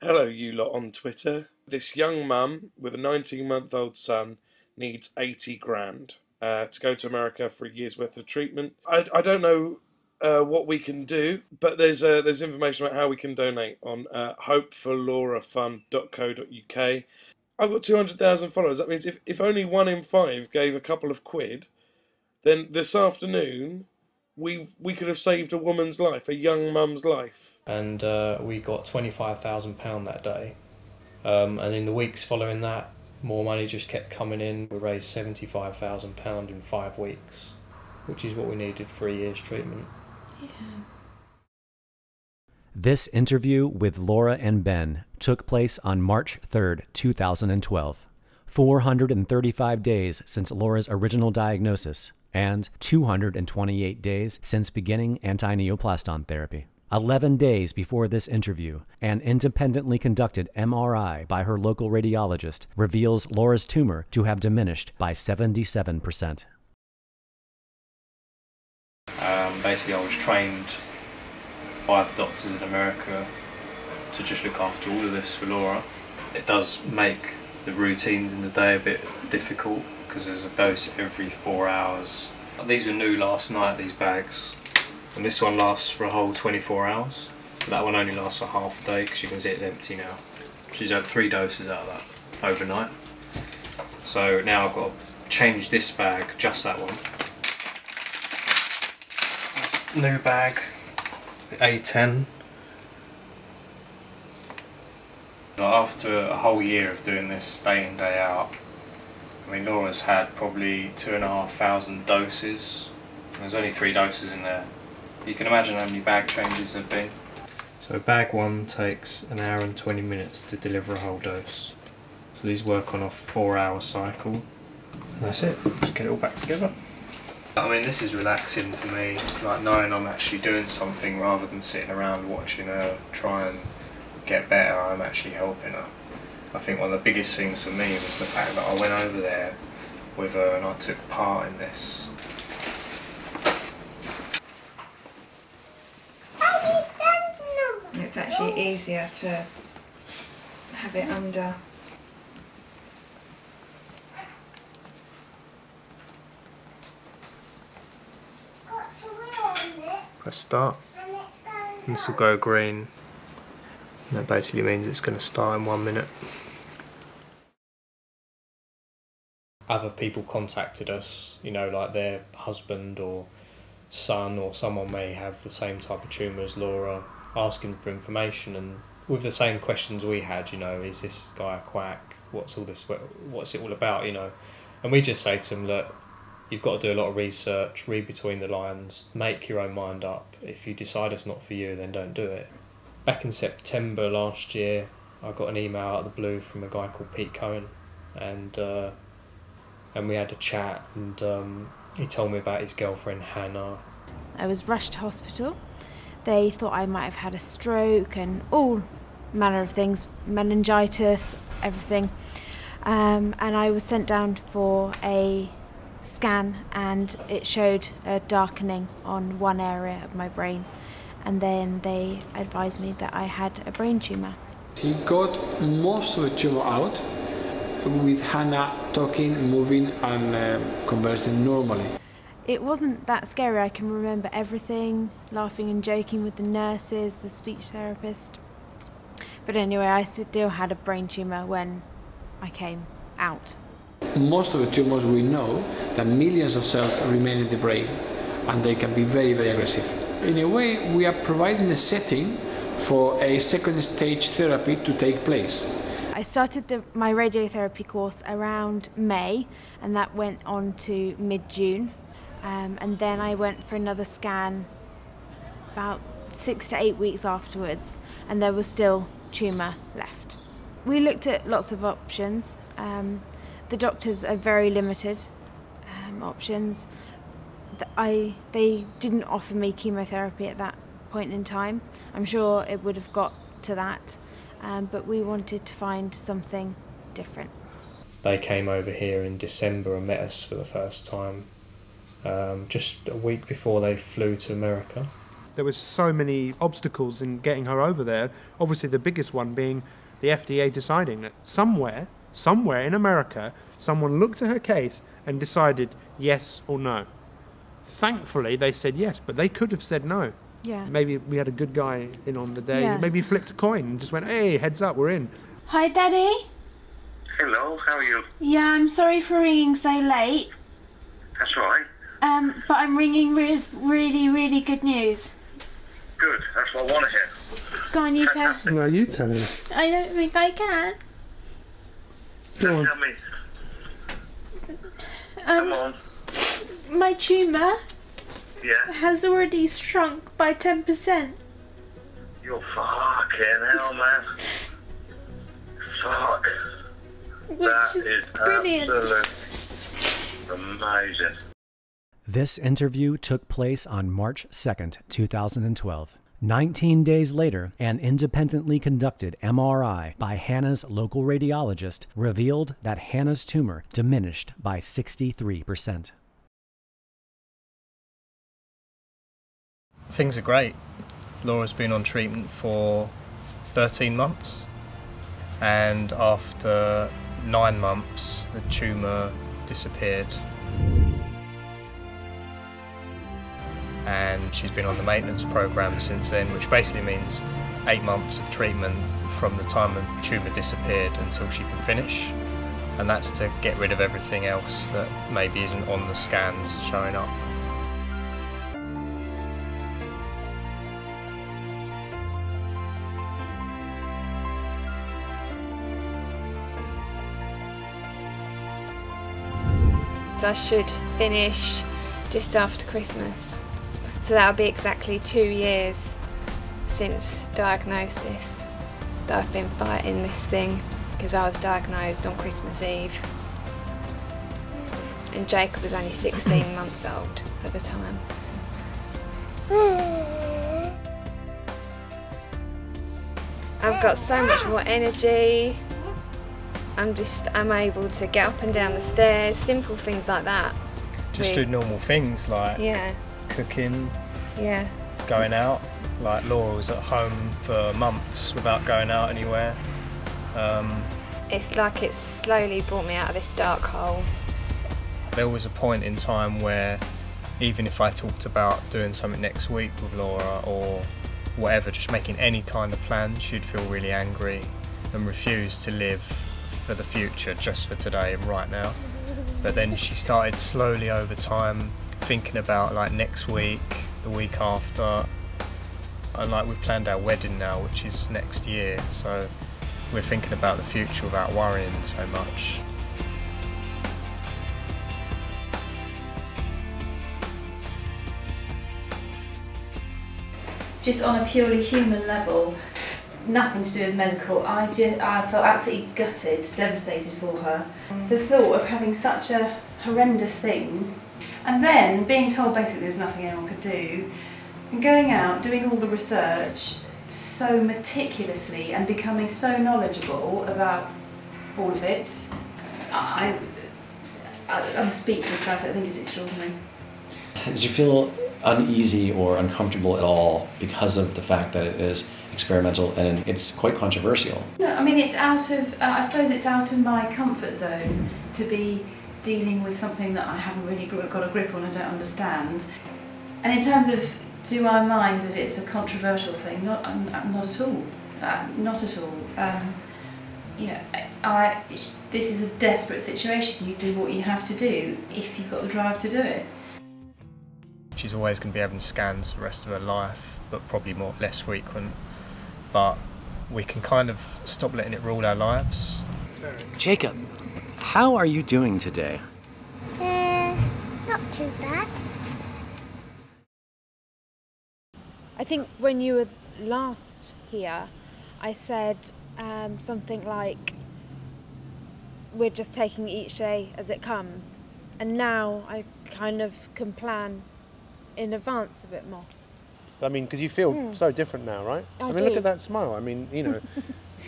Hello you lot on Twitter. This young mum with a 19-month-old son needs 80 grand to go to America for a year's worth of treatment. I don't know what we can do, but there's information about how we can donate on hopeforlaurafund.co.uk. I've got 200,000 followers. That means if only 1 in 5 gave a couple of quid, then this afternoon we could have saved a woman's life, a young mum's life. And we got £25,000 that day. And in the weeks following that, more money just kept coming in. We raised £75,000 in 5 weeks, which is what we needed for a year's treatment. Yeah. This interview with Laura and Ben took place on March 3rd, 2012, 435 days since Laura's original diagnosis and 228 days since beginning antineoplaston therapy. 11 days before this interview, an independently conducted MRI by her local radiologist reveals Laura's tumor to have diminished by 77%. Basically, I was trained by the doctors in America to just look after all of this for Laura. It does make the routines in the day a bit difficult because there's a dose every 4 hours. These were new last night, these bags, and this one lasts for a whole 24 hours. But that one only lasts a half a day because you can see it's empty now. She's had 3 doses out of that overnight. So now I've got to change this bag, just that one. This new bag, the A10. After a whole year of doing this day in, day out, I mean, Laura's had probably 2,500 doses. There's only 3 doses in there. You can imagine how many bag changes there have been. So bag 1 takes 1 hour and 20 minutes to deliver a whole dose. So these work on a 4-hour cycle. And that's it, just get it all back together. I mean, this is relaxing for me, like knowing I'm actually doing something rather than sitting around watching her try and get better, I'm actually helping her. I think one of the biggest things for me was the fact that I went over there with her and I took part in this. It's actually easier to have it under. Press start. This will go green. And that basically means it's going to start in 1 minute. Other people contacted us, you know, like their husband or son or someone may have the same type of tumour as Laura, asking for information, and with the same questions we had, you know, is this guy a quack? What's all this? What's it all about? You know, and we just say to them, look, you've got to do a lot of research, read between the lines, make your own mind up. If you decide it's not for you, then don't do it. Back in September last year, I got an email out of the blue from a guy called Pete Cohen, and we had a chat, and he told me about his girlfriend Hannah. I was rushed to hospital. They thought I might have had a stroke and all manner of things, meningitis, everything. And I was sent down for a scan, and it showed a darkening on one area of my brain. And then they advised me that I had a brain tumour. He got most of the tumour out, with Hannah talking, moving and conversing normally. It wasn't that scary. I can remember everything, laughing and joking with the nurses, the speech therapist. But anyway, I still had a brain tumour when I came out. Most of the tumours, we know that millions of cells remain in the brain, and they can be very, very aggressive. In a way, we are providing the setting for a second stage therapy to take place. I started my radiotherapy course around May, and that went on to mid-June. And then I went for another scan about 6 to 8 weeks afterwards, and there was still tumour left. We looked at lots of options. The doctors are very limited options. They didn't offer me chemotherapy at that point in time. I'm sure it would have got to that, but we wanted to find something different. They came over here in December and met us for the first time, just a week before they flew to America. There was so many obstacles in getting her over there, obviously the biggest one being the FDA deciding that somewhere in America, someone looked at her case and decided yes or no. Thankfully, they said yes, but they could have said no. Yeah. Maybe we had a good guy in on the day. Yeah. Maybe he flipped a coin and just went, hey, heads up, we're in. Hi, Daddy. Hello, how are you? Yeah, I'm sorry for ringing so late. That's right. But I'm ringing with really, really good news. Good, that's what I want to hear. Go on, you tell. No, you tell him. I don't think I can. Go on. Tell me. Come on. My tumour Yeah. has already shrunk by 10%. You're fucking hell, man. Fuck. That is brilliant. absolute amazing. This interview took place on March 2nd, 2012. 19 days later, an independently conducted MRI by Hannah's local radiologist revealed that Hannah's tumor diminished by 63%. Things are great. Laura's been on treatment for 13 months, and after 9 months the tumour disappeared, and she's been on the maintenance programme since then, which basically means 8 months of treatment from the time the tumour disappeared until she can finish, and that's to get rid of everything else that maybe isn't on the scans showing up. I should finish just after Christmas, so that'll be exactly 2 years since diagnosis that I've been fighting this thing, because I was diagnosed on Christmas Eve and Jacob was only 16 months old at the time. I've got so much more energy. I'm able to get up and down the stairs, simple things like that. Just do normal things like cooking, going out. Like Laura was at home for months without going out anywhere. It's like it's slowly brought me out of this dark hole. There was a point in time where even if I talked about doing something next week with Laura or whatever, just making any kind of plan, she'd feel really angry and refuse to live for the future, just for today and right now. But then she started slowly over time thinking about like next week, the week after, and like we've planned our wedding now, which is next year, so we're thinking about the future without worrying so much. Just on a purely human level, nothing to do with medical, I felt absolutely gutted, devastated for her. The thought of having such a horrendous thing, and then being told basically there's nothing anyone could do, and going out, doing all the research so meticulously and becoming so knowledgeable about all of it, I'm speechless about it. I think it's extraordinary. Did you feel uneasy or uncomfortable at all because of the fact that it is experimental and it's quite controversial? No, I mean it's out of, I suppose it's out of my comfort zone to be dealing with something that I haven't really got a grip on and don't understand. And in terms of, do I mind that it's a controversial thing? Not at all. Not at all. You know, this is a desperate situation. You do what you have to do if you've got the drive to do it. She's always going to be having scans the rest of her life, but probably less frequent. But we can kind of stop letting it rule our lives. Jacob, how are you doing today? Not too bad. I think when you were last here, I said something like, we're just taking each day as it comes. And now I kind of can plan in advance a bit more. I mean, because you feel so different now, right? I mean, do. look at that smile. I mean, you know,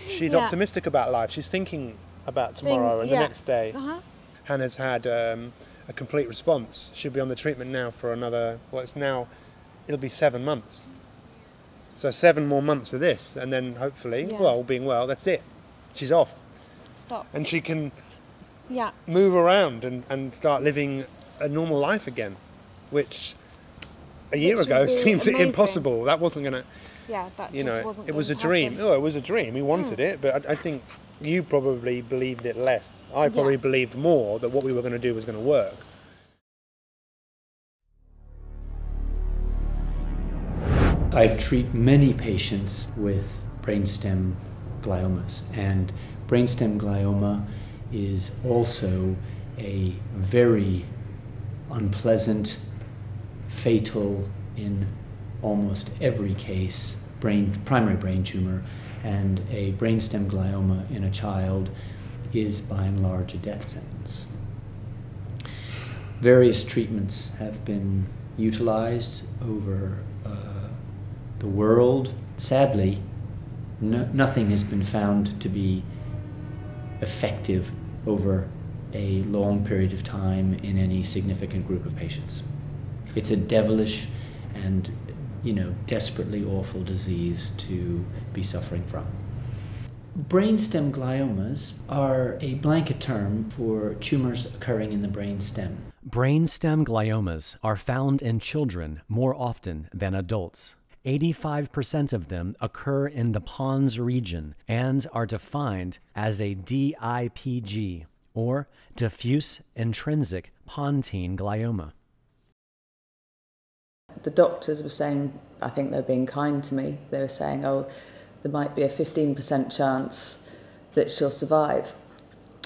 she's optimistic about life. She's thinking about tomorrow and the next day. Hannah's had a complete response. She'll be on the treatment now for another, it'll be 7 months. So 7 more months of this, and then hopefully, well, being well, that's it. She's off. Stop. And she can move around and start living a normal life again, which a year ago seemed impossible. That wasn't going to, wasn't it was a dream. Oh, it was a dream. We wanted it, but I think you probably believed it less. I probably believed more that what we were going to do was going to work. I treat many patients with brainstem gliomas, and brainstem glioma is also a very unpleasant, fatal, in almost every case, primary brain tumor, and a brainstem glioma in a child is by and large a death sentence. Various treatments have been utilized over the world. Sadly, nothing has been found to be effective over a long period of time in any significant group of patients. It's a devilish and, desperately awful disease to be suffering from. Brainstem gliomas are a blanket term for tumors occurring in the brainstem. Brainstem gliomas are found in children more often than adults. 85% of them occur in the pons region and are defined as a DIPG, or diffuse intrinsic pontine glioma. The doctors were saying, I think they were being kind to me, they were saying, oh, there might be a 15% chance that she'll survive.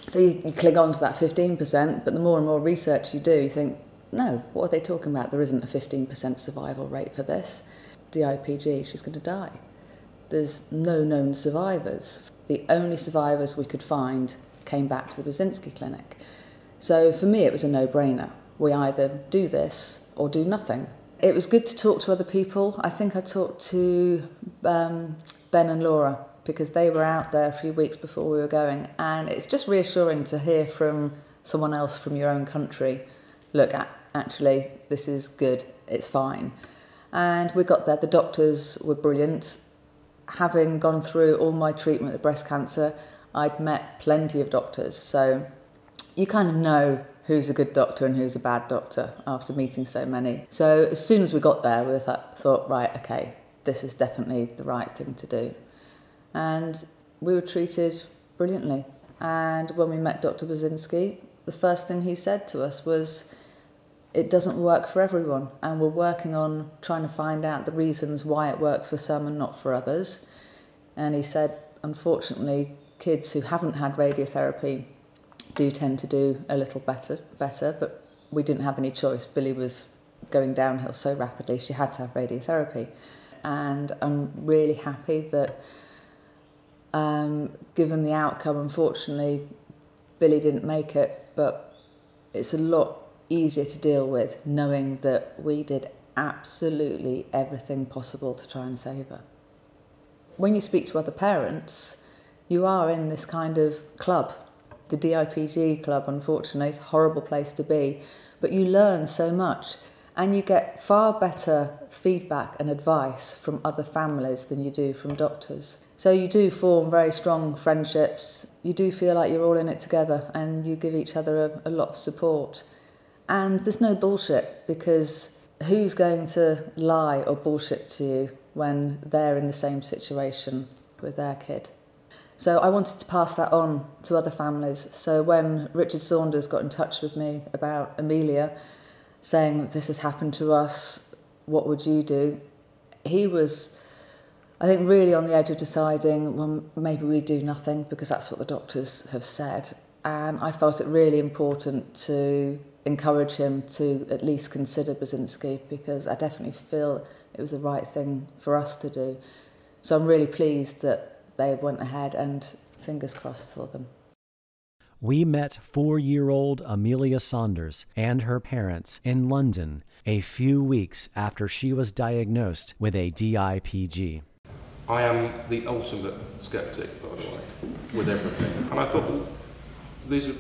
So you cling on to that 15%, but the more and more research you do, you think, no, what are they talking about? There isn't a 15% survival rate for this. DIPG, she's going to die. There's no known survivors. The only survivors we could find came back to the Burzynski Clinic. So for me, it was a no-brainer. We either do this or do nothing. It was good to talk to other people. I think I talked to Ben and Laura because they were out there a few weeks before we were going, and it's just reassuring to hear from someone else from your own country, look, actually, this is good, it's fine. And we got there, the doctors were brilliant. Having gone through all my treatment of breast cancer, I'd met plenty of doctors, so you kind of know who's a good doctor and who's a bad doctor after meeting so many. So as soon as we got there, we thought, right, okay, this is definitely the right thing to do. And we were treated brilliantly. And when we met Dr. Burzynski, the first thing he said to us was, it doesn't work for everyone, and we're working on trying to find out the reasons why it works for some and not for others. And he said, unfortunately, kids who haven't had radiotherapy do tend to do a little better, but we didn't have any choice. Billy was going downhill so rapidly, she had to have radiotherapy. And I'm really happy that, given the outcome, unfortunately, Billy didn't make it, but it's a lot easier to deal with knowing that we did absolutely everything possible to try and save her. When you speak to other parents, you are in this kind of club. The DIPG club, unfortunately, is a horrible place to be, but you learn so much and you get far better feedback and advice from other families than you do from doctors. So you do form very strong friendships, you do feel like you're all in it together and you give each other a lot of support. And there's no bullshit, because who's going to lie or bullshit to you when they're in the same situation with their kid? So I wanted to pass that on to other families. So when Richard Saunders got in touch with me about Amelia, saying this has happened to us, what would you do? He was, I think, really on the edge of deciding, well, maybe we do nothing, because that's what the doctors have said. And I felt it really important to encourage him to at least consider Burzynski, because I definitely feel it was the right thing for us to do. So I'm really pleased that they went ahead, and fingers crossed for them. We met 4-year-old Amelia Saunders and her parents in London a few weeks after she was diagnosed with a DIPG. I am the ultimate sceptic, by the way, with everything. And I thought, well, these are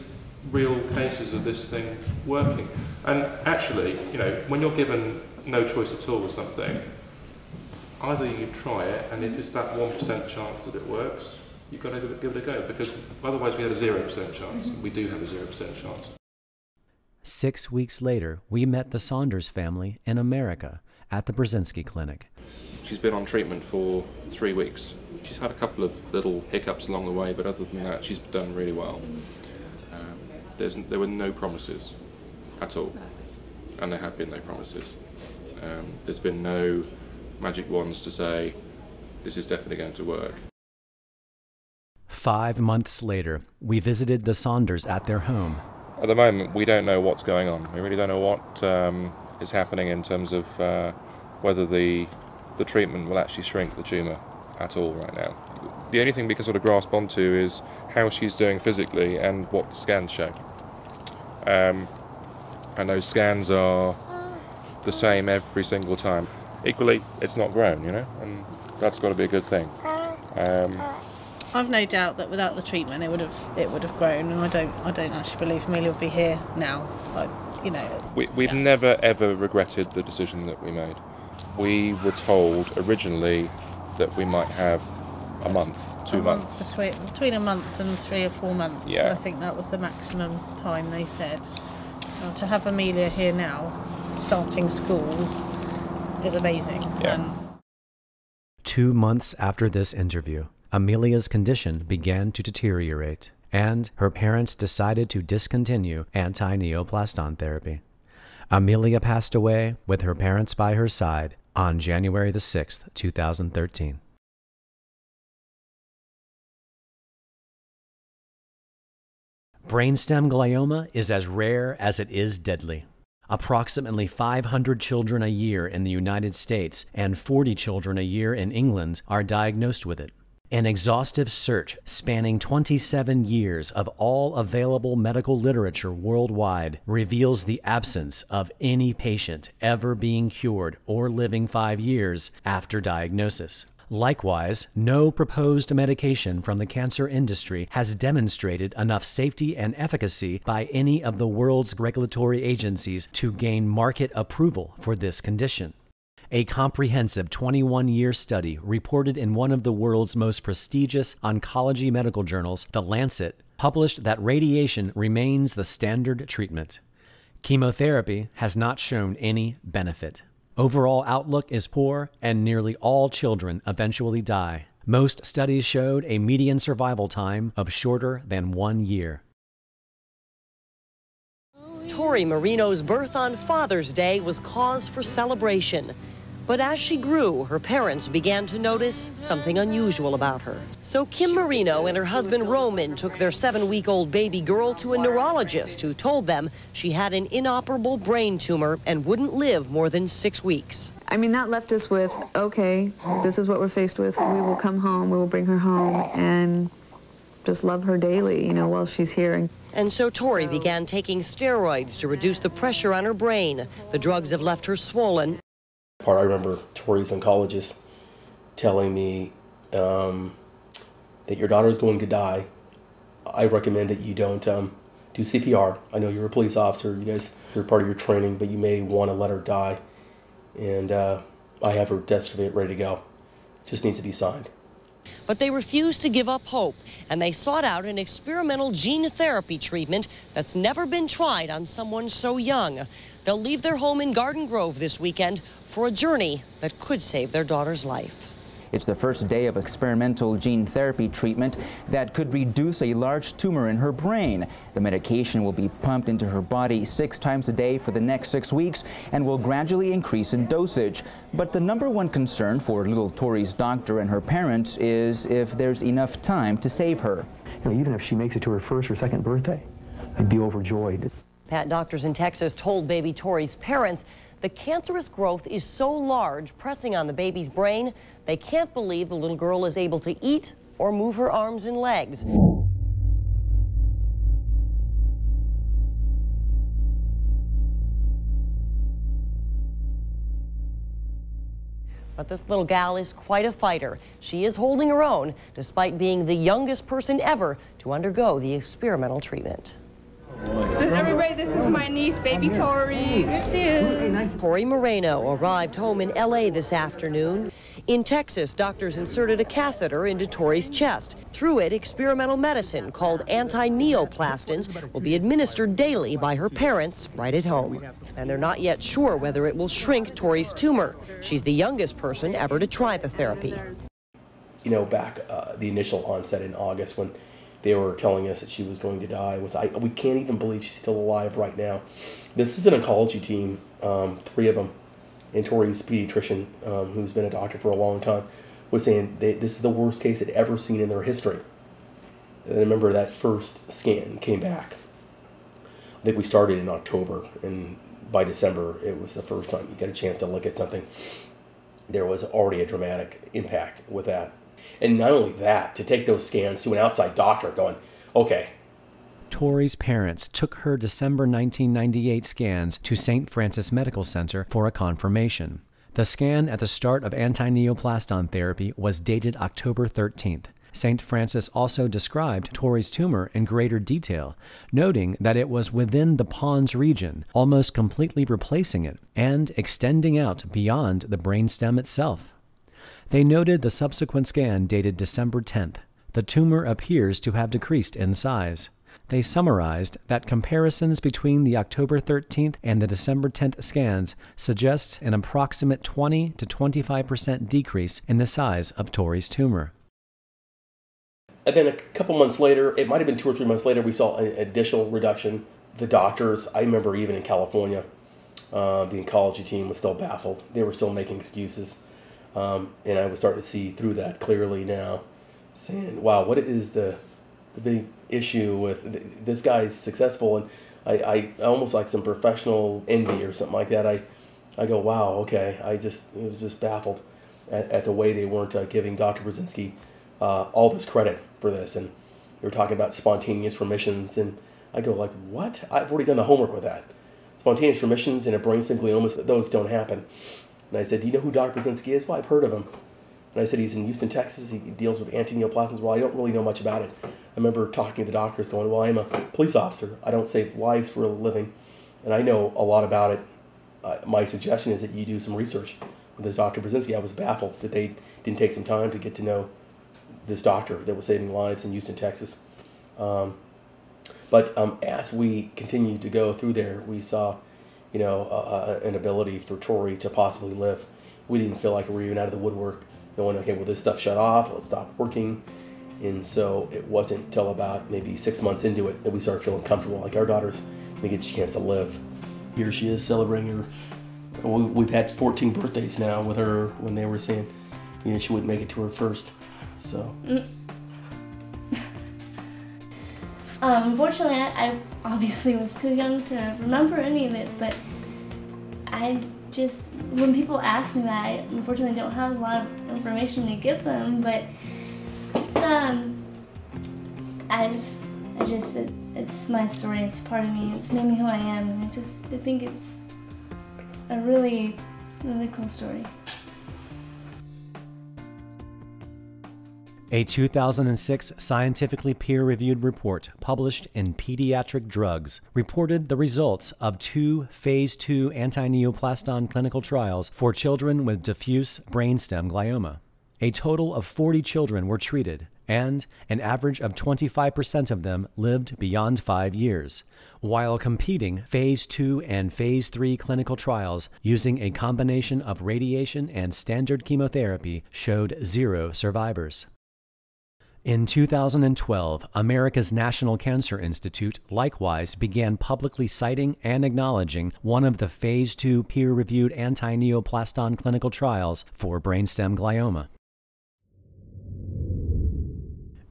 real cases of this thing working. And actually, you know, when you're given no choice at all with something, either you try it, and if it's that 1% chance that it works, you've got to give it a go, because otherwise we had a 0% chance. We do have a 0% chance. 6 weeks later, we met the Saunders family in America at the Burzynski Clinic. She's been on treatment for 3 weeks. She's had a couple of little hiccups along the way, but other than that, she's done really well. There were no promises at all, and there have been no promises. There's been no magic wands to say, this is definitely going to work. 5 months later, we visited the Saunders at their home. At the moment, we don't know what's going on. We really don't know what is happening in terms of whether the treatment will actually shrink the tumour at all right now. The only thing we can sort of grasp onto is how she's doing physically and what the scans show. And those scans are the same every single time. Equally, it's not grown, you know, and that's got to be a good thing. I've no doubt that without the treatment, it would have grown, and I don't actually believe Amelia would be here now. You know, we've never ever regretted the decision that we made. We were told originally that we might have a month, 2 months. Between a month and 3 or 4 months. Yeah. I think that was the maximum time they said. To have Amelia here now, starting school, is amazing. Yeah. 2 months after this interview, Amelia's condition began to deteriorate, and her parents decided to discontinue antineoplaston therapy. Amelia passed away with her parents by her side on January the 6th, 2013. Brainstem glioma is as rare as it is deadly. Approximately 500 children a year in the United States and 40 children a year in England are diagnosed with it. An exhaustive search spanning 27 years of all available medical literature worldwide reveals the absence of any patient ever being cured or living 5 years after diagnosis. Likewise, no proposed medication from the cancer industry has demonstrated enough safety and efficacy by any of the world's regulatory agencies to gain market approval for this condition. A comprehensive 21-year study reported in one of the world's most prestigious oncology medical journals, The Lancet, published that radiation remains the standard treatment. Chemotherapy has not shown any benefit. Overall outlook is poor, and nearly all children eventually die. Most studies showed a median survival time of shorter than 1 year. Tori Marino's birth on Father's Day was cause for celebration. But as she grew, her parents began to notice something unusual about her. So Kim Marino and her husband Roman took their 7-week-old baby girl to a neurologist who told them she had an inoperable brain tumor and wouldn't live more than 6 weeks. I mean, that left us with, okay, this is what we're faced with. We will come home, we will bring her home, and just love her daily, you know, while she's here. And so Tori began taking steroids to reduce the pressure on her brain. The drugs have left her swollen. I remember Tori's oncologist telling me that your daughter is going to die. I recommend that you don't do CPR. I know you're a police officer, you're part of your training, but you may want to let her die. And I have her death certificate ready to go. Just needs to be signed. But they refused to give up hope, and they sought out an experimental gene therapy treatment that's never been tried on someone so young. They'll leave their home in Garden Grove this weekend for a journey that could save their daughter's life. It's the first day of experimental gene therapy treatment that could reduce a large tumor in her brain. The medication will be pumped into her body 6 times a day for the next 6 weeks and will gradually increase in dosage. But the #1 concern for little Tori's doctor and her parents is if there's enough time to save her. You know, even if she makes it to her 1st or 2nd birthday, I'd be overjoyed. Pat doctors in Texas told baby Tori's parents the cancerous growth is so large, pressing on the baby's brain, they can't believe the little girl is able to eat or move her arms and legs. But this little gal is quite a fighter. She is holding her own, despite being the youngest person ever to undergo the experimental treatment. Everybody, this is my niece, baby Tori. Here she is. Tori Moreno arrived home in LA this afternoon. In Texas, doctors inserted a catheter into Tori's chest. Through it, experimental medicine called Antineoplastons will be administered daily by her parents right at home. And they're not yet sure whether it will shrink Tori's tumor. She's the youngest person ever to try the therapy. You know, back the initial onset in August when they were telling us that she was going to die, we can't even believe she's still alive right now. This is an oncology team, 3 of them, and Tori's pediatrician, who's been a doctor for a long time, was saying this is the worst case they'd ever seen in their history. And I remember that first scan came back. I think we started in October, and by December, it was the first time you got a chance to look at something. There was already a dramatic impact with that. And not only that, to take those scans to an outside doctor going, okay. Tori's parents took her December 1998 scans to St. Francis Medical Center for a confirmation. The scan at the start of antineoplaston therapy was dated October 13th. St. Francis also described Tori's tumor in greater detail, noting that it was within the pons region, almost completely replacing it, and extending out beyond the brainstem itself. They noted the subsequent scan dated December 10th. The tumor appears to have decreased in size. They summarized that comparisons between the October 13th and the December 10th scans suggest an approximate 20 to 25% decrease in the size of Tori's tumor. And then a couple months later, it might have been 2 or 3 months later, we saw an additional reduction. The doctors, I remember even in California, the oncology team was still baffled. They were still making excuses. And I was starting to see through that clearly now, saying, wow, what is the big issue with this guy's successful? And I almost like some professional envy or something like that. I go, wow, okay. I was just baffled at the way they weren't giving Dr. Burzynski all this credit for this. And they were talking about spontaneous remissions. And I go like, what? I've already done the homework with that. Spontaneous remissions in a brainstem gliomas, those don't happen. And I said, do you know who Dr. Burzynski is? Well, I've heard of him. And I said, he's in Houston, Texas. He deals with antineoplastons. Well, I don't really know much about it. I remember talking to the doctors going, well, I'm a police officer. I don't save lives for a living. And I know a lot about it. My suggestion is that you do some research with this Dr. Burzynski. I was baffled that they didn't take some time to get to know this doctor that was saving lives in Houston, Texas. But as we continued to go through there, we saw, you know, an ability for Tori to possibly live. We didn't feel like we were even out of the woodwork, knowing, okay, well, this stuff shut off, well, it stopped working. And so it wasn't until about maybe 6 months into it that we started feeling comfortable. Like, our daughter's going to get a chance to live. Here she is celebrating her. We've had 14 birthdays now with her, when they were saying, you know, she wouldn't make it to her first. So. Unfortunately, I obviously was too young to remember any of it, but I just, when people ask me that, I unfortunately don't have a lot of information to give them, but it's, it's my story, it's part of me, it's made me who I am, and I think it's a really, really cool story. A 2006 scientifically peer-reviewed report published in Pediatric Drugs reported the results of 2 Phase 2 antineoplaston clinical trials for children with diffuse brainstem glioma. A total of 40 children were treated, and an average of 25% of them lived beyond 5 years, while competing Phase 2 and Phase 3 clinical trials using a combination of radiation and standard chemotherapy showed 0 survivors. In 2012, America's National Cancer Institute likewise began publicly citing and acknowledging one of the Phase 2 peer-reviewed antineoplaston clinical trials for brainstem glioma.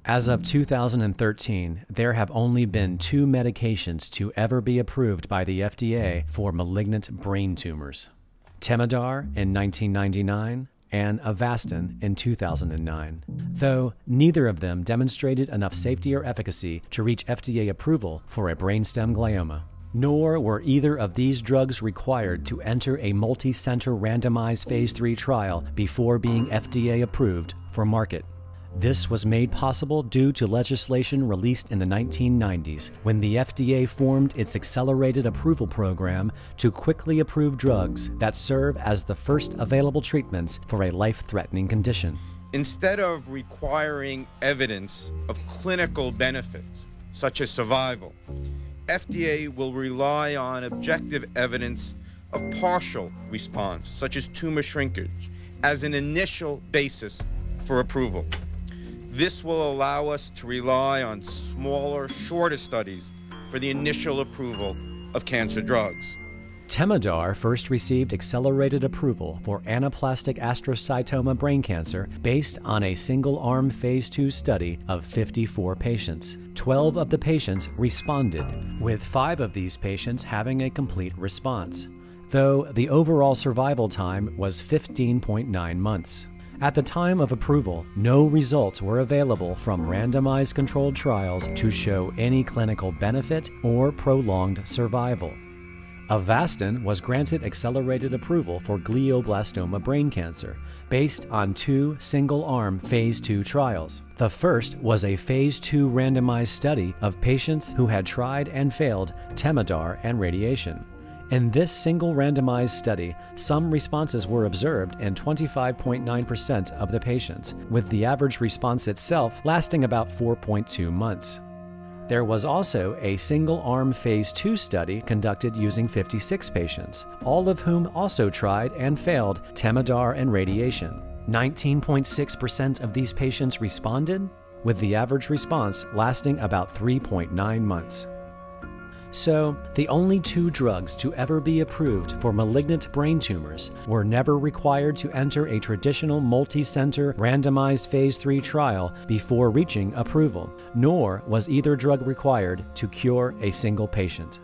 As of 2013, there have only been 2 medications to ever be approved by the FDA for malignant brain tumors: Temodar in 1999 and Avastin in 2009, though neither of them demonstrated enough safety or efficacy to reach FDA approval for a brainstem glioma. Nor were either of these drugs required to enter a multi-center randomized Phase 3 trial before being FDA approved for market. This was made possible due to legislation released in the 1990s, when the FDA formed its accelerated approval program to quickly approve drugs that serve as the first available treatments for a life-threatening condition. Instead of requiring evidence of clinical benefits, such as survival, FDA will rely on objective evidence of partial response, such as tumor shrinkage, as an initial basis for approval. This will allow us to rely on smaller, shorter studies for the initial approval of cancer drugs. Temodar first received accelerated approval for anaplastic astrocytoma brain cancer based on a single-arm Phase 2 study of 54 patients. 12 of the patients responded, with 5 of these patients having a complete response, though the overall survival time was 15.9 months. At the time of approval, no results were available from randomized controlled trials to show any clinical benefit or prolonged survival. Avastin was granted accelerated approval for glioblastoma brain cancer based on 2 single-arm Phase 2 trials. The first was a Phase 2 randomized study of patients who had tried and failed Temodar and radiation. In this single randomized study, some responses were observed in 25.9% of the patients, with the average response itself lasting about 4.2 months. There was also a single-arm Phase 2 study conducted using 56 patients, all of whom also tried and failed Temodar and radiation. 19.6% of these patients responded, with the average response lasting about 3.9 months. So, the only 2 drugs to ever be approved for malignant brain tumors were never required to enter a traditional multi-center randomized Phase 3 trial before reaching approval, nor was either drug required to cure a single patient.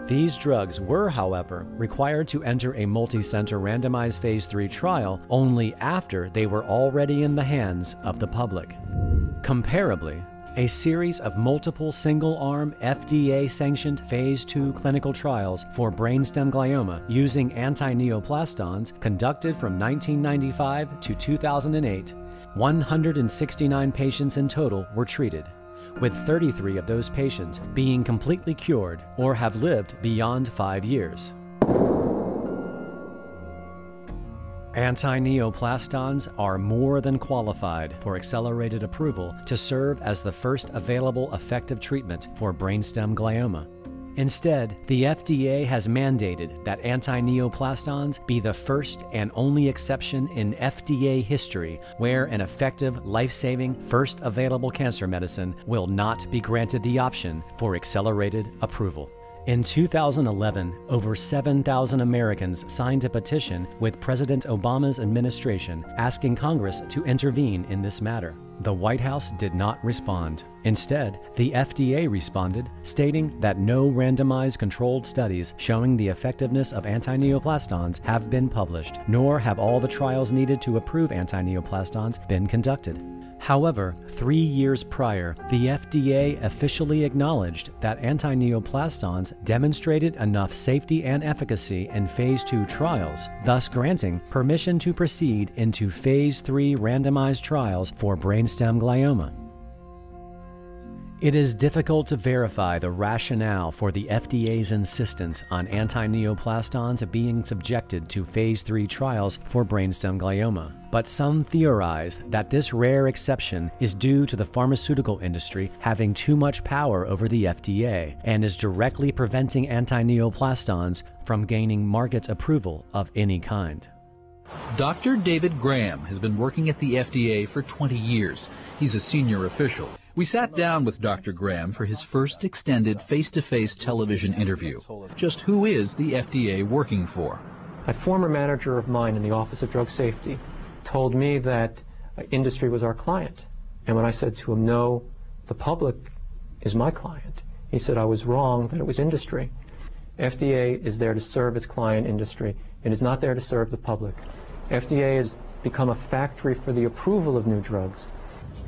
These drugs were, however, required to enter a multi-center randomized Phase 3 trial only after they were already in the hands of the public. Comparably, a series of multiple single-arm FDA-sanctioned Phase 2 clinical trials for brainstem glioma using antineoplastons conducted from 1995 to 2008 169 patients in total were treated, with 33 of those patients being completely cured or have lived beyond 5 years. Antineoplastons are more than qualified for accelerated approval to serve as the first available effective treatment for brainstem glioma. Instead, the FDA has mandated that antineoplastons be the first and only exception in FDA history where an effective, life-saving, first available cancer medicine will not be granted the option for accelerated approval. In 2011, over 7,000 Americans signed a petition with President Obama's administration asking Congress to intervene in this matter. The White House did not respond. Instead, the FDA responded, stating that no randomized controlled studies showing the effectiveness of antineoplastons have been published, nor have all the trials needed to approve antineoplastons been conducted. However, 3 years prior, the FDA officially acknowledged that antineoplastons demonstrated enough safety and efficacy in Phase 2 trials, thus granting permission to proceed into Phase 3 randomized trials for brainstem glioma. It is difficult to verify the rationale for the FDA's insistence on antineoplastons being subjected to Phase 3 trials for brainstem glioma, but some theorize that this rare exception is due to the pharmaceutical industry having too much power over the FDA and is directly preventing antineoplastons from gaining market approval of any kind. Dr. David Graham has been working at the FDA for 20 years. He's a senior official. We sat down with Dr. Graham for his first extended face-to-face television interview. Just who is the FDA working for? A former manager of mine in the Office of Drug Safety told me that industry was our client. And when I said to him, no, the public is my client, he said I was wrong, that it was industry. FDA is there to serve its client industry. It is not there to serve the public. FDA has become a factory for the approval of new drugs.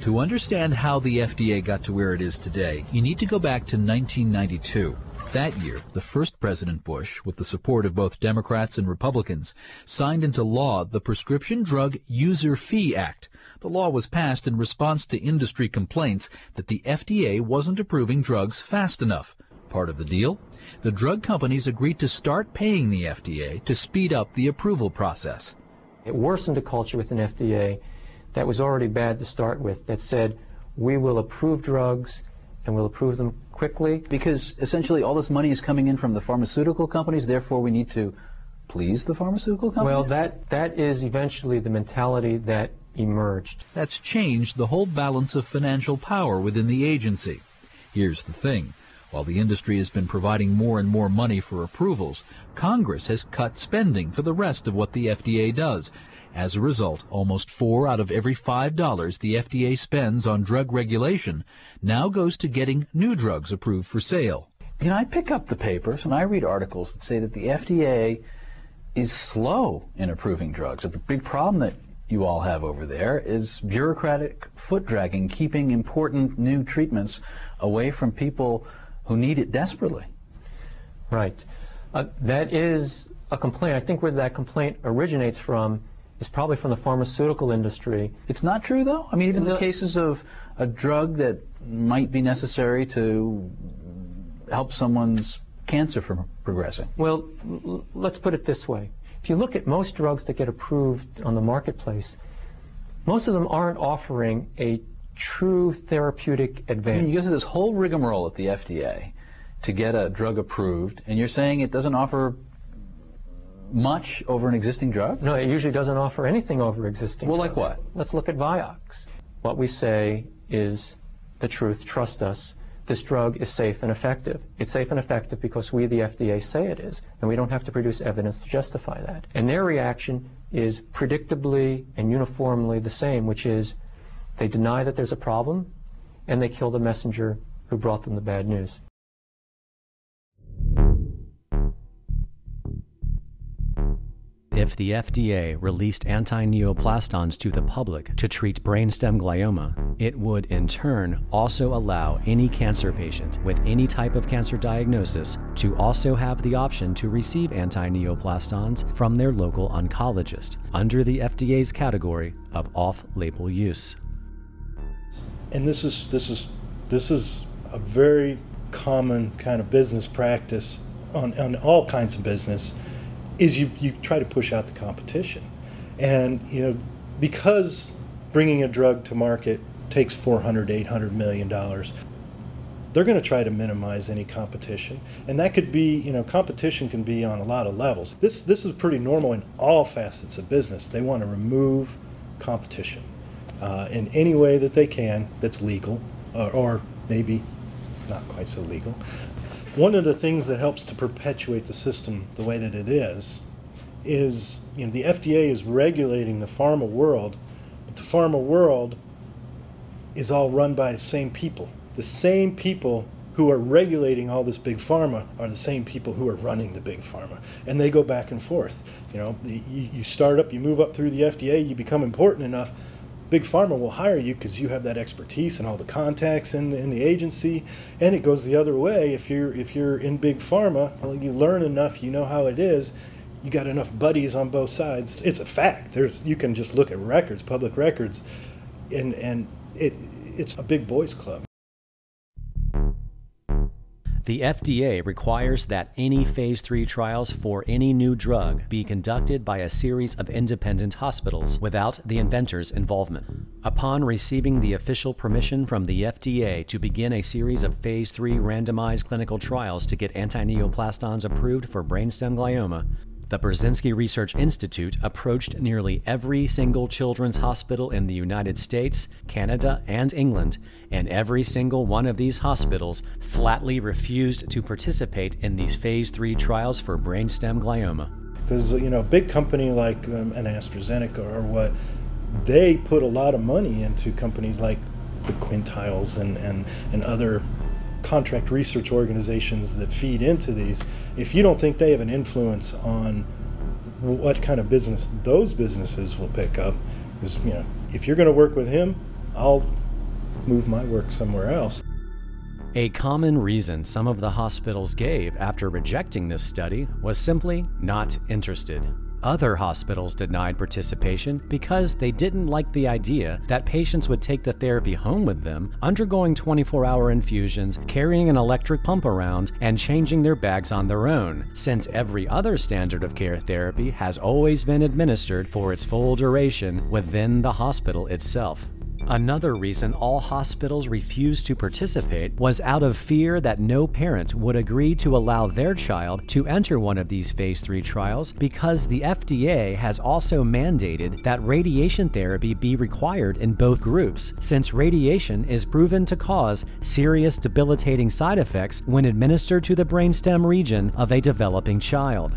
To understand how the FDA got to where it is today, you need to go back to 1992. That year, the first President Bush, with the support of both Democrats and Republicans, signed into law the Prescription Drug User Fee Act. The law was passed in response to industry complaints that the FDA wasn't approving drugs fast enough. Part of the deal? The drug companies agreed to start paying the FDA to speed up the approval process. It worsened the culture within FDA that was already bad to start with, that said, we will approve drugs and we'll approve them quickly. Because essentially all this money is coming in from the pharmaceutical companies, therefore we need to please the pharmaceutical companies? Well, that is eventually the mentality that emerged. That's changed the whole balance of financial power within the agency. Here's the thing. While the industry has been providing more and more money for approvals, Congress has cut spending for the rest of what the FDA does. As a result, almost 4 out of every $5 the FDA spends on drug regulation now goes to getting new drugs approved for sale. You know, I pick up the papers and I read articles that say that the FDA is slow in approving drugs. That the big problem that you all have over there is bureaucratic foot-dragging, keeping important new treatments away from people who need it desperately. Right. That is a complaint. I think where that complaint originates from is probably from the pharmaceutical industry. It's not true, though? I mean, even the cases of a drug that might be necessary to help someone's cancer from progressing. Well, let's put it this way. If you look at most drugs that get approved on the marketplace, most of them aren't offering a true therapeutic advance. I mean, you go through this whole rigmarole at the FDA to get a drug approved, and you're saying it doesn't offer much over an existing drug? No, it usually doesn't offer anything over existing drugs. Well, like what? Let's look at Vioxx. What we say is the truth, trust us. This drug is safe and effective. It's safe and effective because we, the FDA, say it is, and we don't have to produce evidence to justify that. And their reaction is predictably and uniformly the same, which is they deny that there's a problem, and they kill the messenger who brought them the bad news. If If the FDA released antineoplastons to the public to treat brainstem glioma, it would in turn also allow any cancer patient with any type of cancer diagnosis to also have the option to receive antineoplastons from their local oncologist under the FDA's category of off-label use. And this is a very common kind of business practice on all kinds of business, is you try to push out the competition. And because bringing a drug to market takes $400, $800 million, they're going to try to minimize any competition. And that could be, competition can be on a lot of levels. This is pretty normal in all facets of business. They want to remove competition in any way that they can that's legal, or maybe not quite so legal. One of the things that helps to perpetuate the system the way that it is the FDA is regulating the pharma world, but the pharma world is all run by the same people. The same people who are regulating all this big pharma are the same people who are running the big pharma, and they go back and forth. You start up, you move up through the FDA, you become important enough, big pharma will hire you because you have that expertise and all the contacts in the agency. And it goes the other way. If you're in big pharma, well, you learn enough, you know how it is, you got enough buddies on both sides. It's a fact. You can just look at records, public records, and it's a big boys club. The FDA requires that any Phase 3 trials for any new drug be conducted by a series of independent hospitals without the inventor's involvement. Upon receiving the official permission from the FDA to begin a series of Phase 3 randomized clinical trials to get antineoplastons approved for brainstem glioma, the Burzynski Research Institute approached nearly every single children's hospital in the United States, Canada, and England, and every single one of these hospitals flatly refused to participate in these Phase 3 trials for brainstem glioma. Because, a big company like an AstraZeneca or what, they put a lot of money into companies like the Quintiles and other contract research organizations that feed into these. If you don't think they have an influence on what kind of business those businesses will pick up, because if you're going to work with him, I'll move my work somewhere else. A common reason some of the hospitals gave after rejecting this study was simply not interested. Other hospitals denied participation because they didn't like the idea that patients would take the therapy home with them, undergoing 24-hour infusions, carrying an electric pump around, and changing their bags on their own, since every other standard of care therapy has always been administered for its full duration within the hospital itself. Another reason all hospitals refused to participate was out of fear that no parent would agree to allow their child to enter one of these Phase 3 trials, because the FDA has also mandated that radiation therapy be required in both groups, since radiation is proven to cause serious debilitating side effects when administered to the brainstem region of a developing child.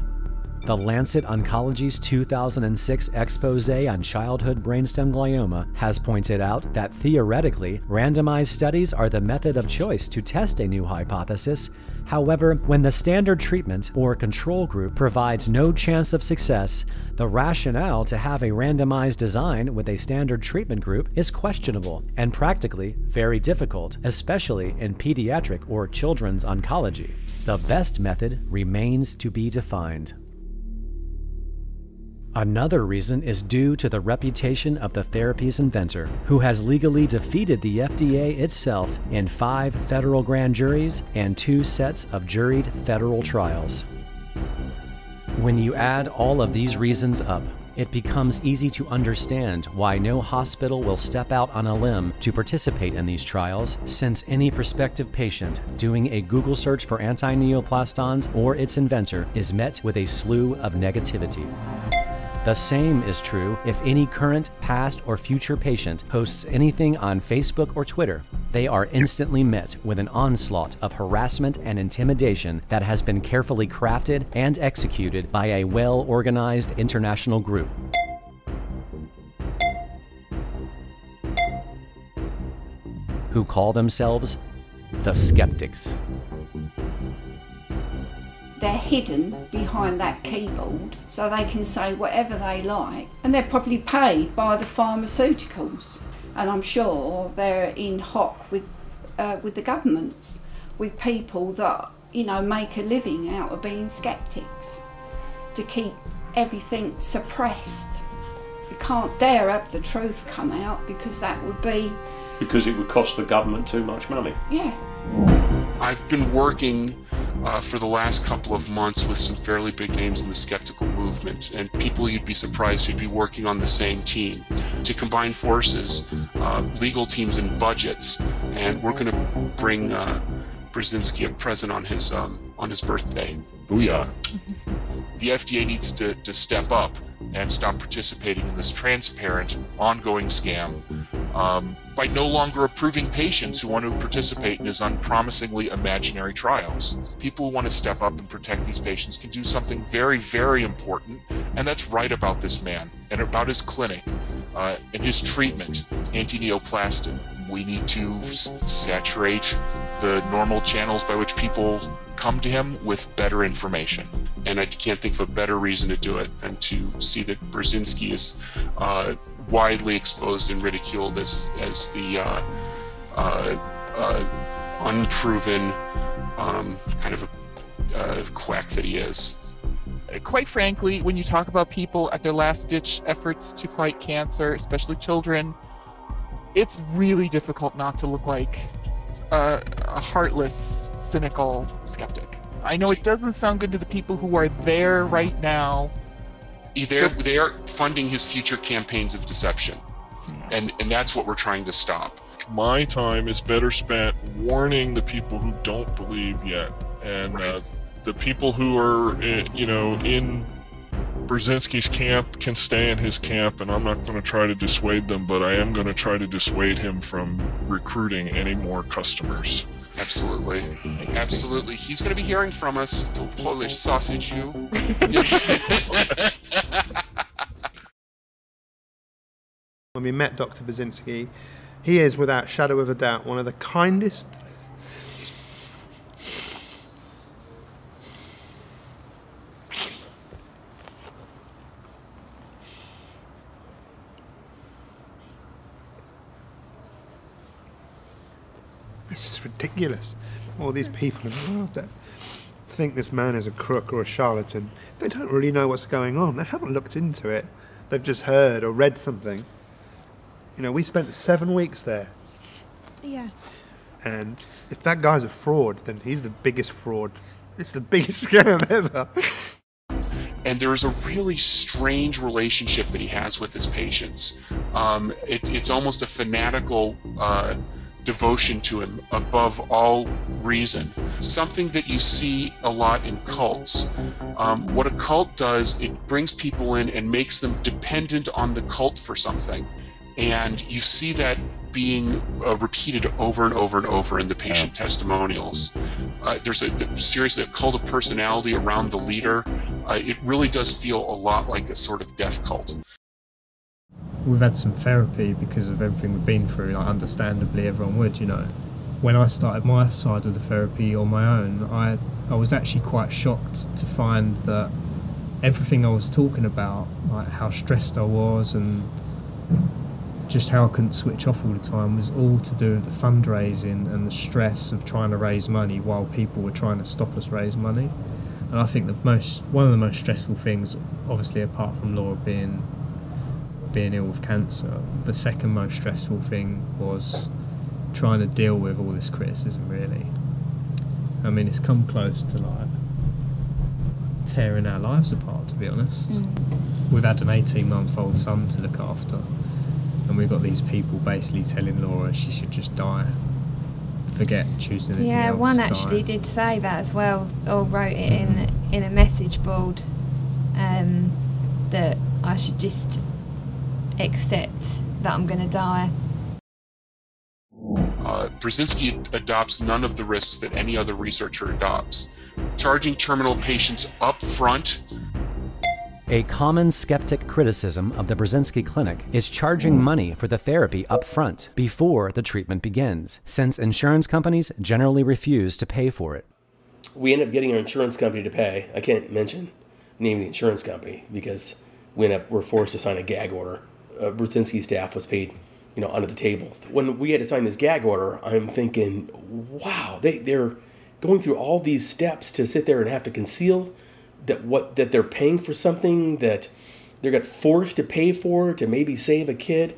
The Lancet Oncology's 2006 expose on childhood brainstem glioma has pointed out that theoretically, randomized studies are the method of choice to test a new hypothesis. However, when the standard treatment or control group provides no chance of success, the rationale to have a randomized design with a standard treatment group is questionable and practically very difficult, especially in pediatric or children's oncology. The best method remains to be defined. Another reason is due to the reputation of the therapy's inventor, who has legally defeated the FDA itself in 5 federal grand juries and 2 sets of juried federal trials. When you add all of these reasons up, it becomes easy to understand why no hospital will step out on a limb to participate in these trials, since any prospective patient doing a Google search for antineoplastons or its inventor is met with a slew of negativity. The same is true if any current, past, or future patient posts anything on Facebook or Twitter. They are instantly met with an onslaught of harassment and intimidation that has been carefully crafted and executed by a well-organized international group. Who call themselves the Skeptics. they're hidden behind that keyboard so they can say whatever they like, and they're probably paid by the pharmaceuticals, and I'm sure they're in hock with the governments, with people that, you know, make a living out of being skeptics, to keep everything suppressed. You can't dare have the truth come out, because that would be... Because it would cost the government too much money. Yeah. I've been working for the last couple of months with some fairly big names in the skeptical movement, and people you'd be surprised who'd be working on the same team to combine forces, legal teams and budgets, and we're going to bring Burzynski a present on his birthday. Booyah. So, the FDA needs to step up and stop participating in this transparent, ongoing scam by no longer approving patients who want to participate in his unpromisingly imaginary trials. People who want to step up and protect these patients can do something very, very important, and that's write about this man and about his clinic and his treatment, Antineoplaston. We need to saturate the normal channels by which people come to him with better information. And I can't think of a better reason to do it than to see that Burzynski is widely exposed and ridiculed as the unproven kind of a quack that he is. Quite frankly, when you talk about people at their last-ditch efforts to fight cancer, especially children, it's really difficult not to look like a heartless, cynical skeptic. I know it doesn't sound good to the people who are there right now. They are funding his future campaigns of deception, and that's what we're trying to stop. My time is better spent warning the people who don't believe yet, and the people who are, in Burzynski's camp can stay in his camp, and I'm not going to try to dissuade them, but I am going to try to dissuade him from recruiting any more customers. Absolutely. Absolutely. He's going to be hearing from us, the Polish sausage you. When we met Dr. Burzynski, he is, without shadow of a doubt, one of the kindest, it's just ridiculous. All these people in the world that think this man is a crook or a charlatan, they don't really know what's going on. They haven't looked into it. They've just heard or read something. You know, we spent 7 weeks there. Yeah. And if that guy's a fraud, then he's the biggest fraud. It's the biggest scam ever. And there is a really strange relationship that he has with his patients. It's almost a fanatical devotion to him above all reason. Something that you see a lot in cults. What a cult does, it brings people in and makes them dependent on the cult for something. And you see that being repeated over and over and over in the patient testimonials. There's seriously a cult of personality around the leader. It really does feel a lot like a sort of death cult. We've had some therapy because of everything we've been through, like understandably everyone would, you know. When I started my side of the therapy on my own, I was actually quite shocked to find that everything I was talking about, like how stressed I was and just how I couldn't switch off all the time, was all to do with the fundraising and the stress of trying to raise money while people were trying to stop us raise money. And I think one of the most stressful things, obviously apart from Laura being ill with cancer, the second most stressful thing was trying to deal with all this criticism, really. I mean, it's come close to like tearing our lives apart, to be honest. We've had an 18-month-old son to look after, and we've got these people basically telling Laura she should just die. Forget choosing anything else. Yeah, one actually did say that as well, or wrote it in a message board, that I should just accept that I'm going to die. Burzynski adopts none of the risks that any other researcher adopts. Charging terminal patients up front. A common skeptic criticism of the Burzynski Clinic is charging money for the therapy up front before the treatment begins, since insurance companies generally refuse to pay for it. we ended up getting our insurance company to pay. I can't mention the name of the insurance company because we're forced to sign a gag order. Burzynski staff was paid, under the table. When we had to sign this gag order, I'm thinking, wow, they're going through all these steps to sit there and have to conceal that they're paying for something that they got forced to pay for to maybe save a kid.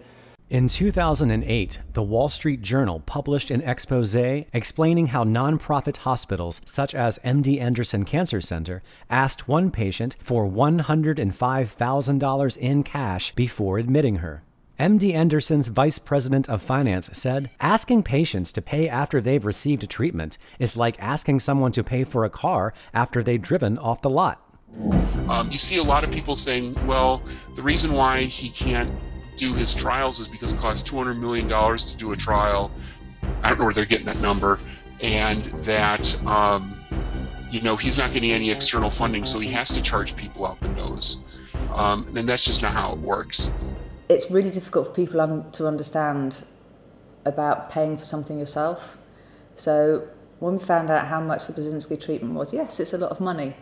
In 2008, the Wall Street Journal published an expose explaining how nonprofit hospitals such as MD Anderson Cancer Center asked one patient for $105,000 in cash before admitting her. MD Anderson's vice president of finance said, "Asking patients to pay after they've received treatment is like asking someone to pay for a car after they've driven off the lot." You see a lot of people saying, well, the reason why he can't do his trials is because it costs $200 million to do a trial. I don't know where they're getting that number. And that, he's not getting any external funding, so he has to charge people out the nose. And that's just not how it works. It's really difficult for people to understand about paying for something yourself. So when we found out how much the Burzynski treatment was, yes, it's a lot of money.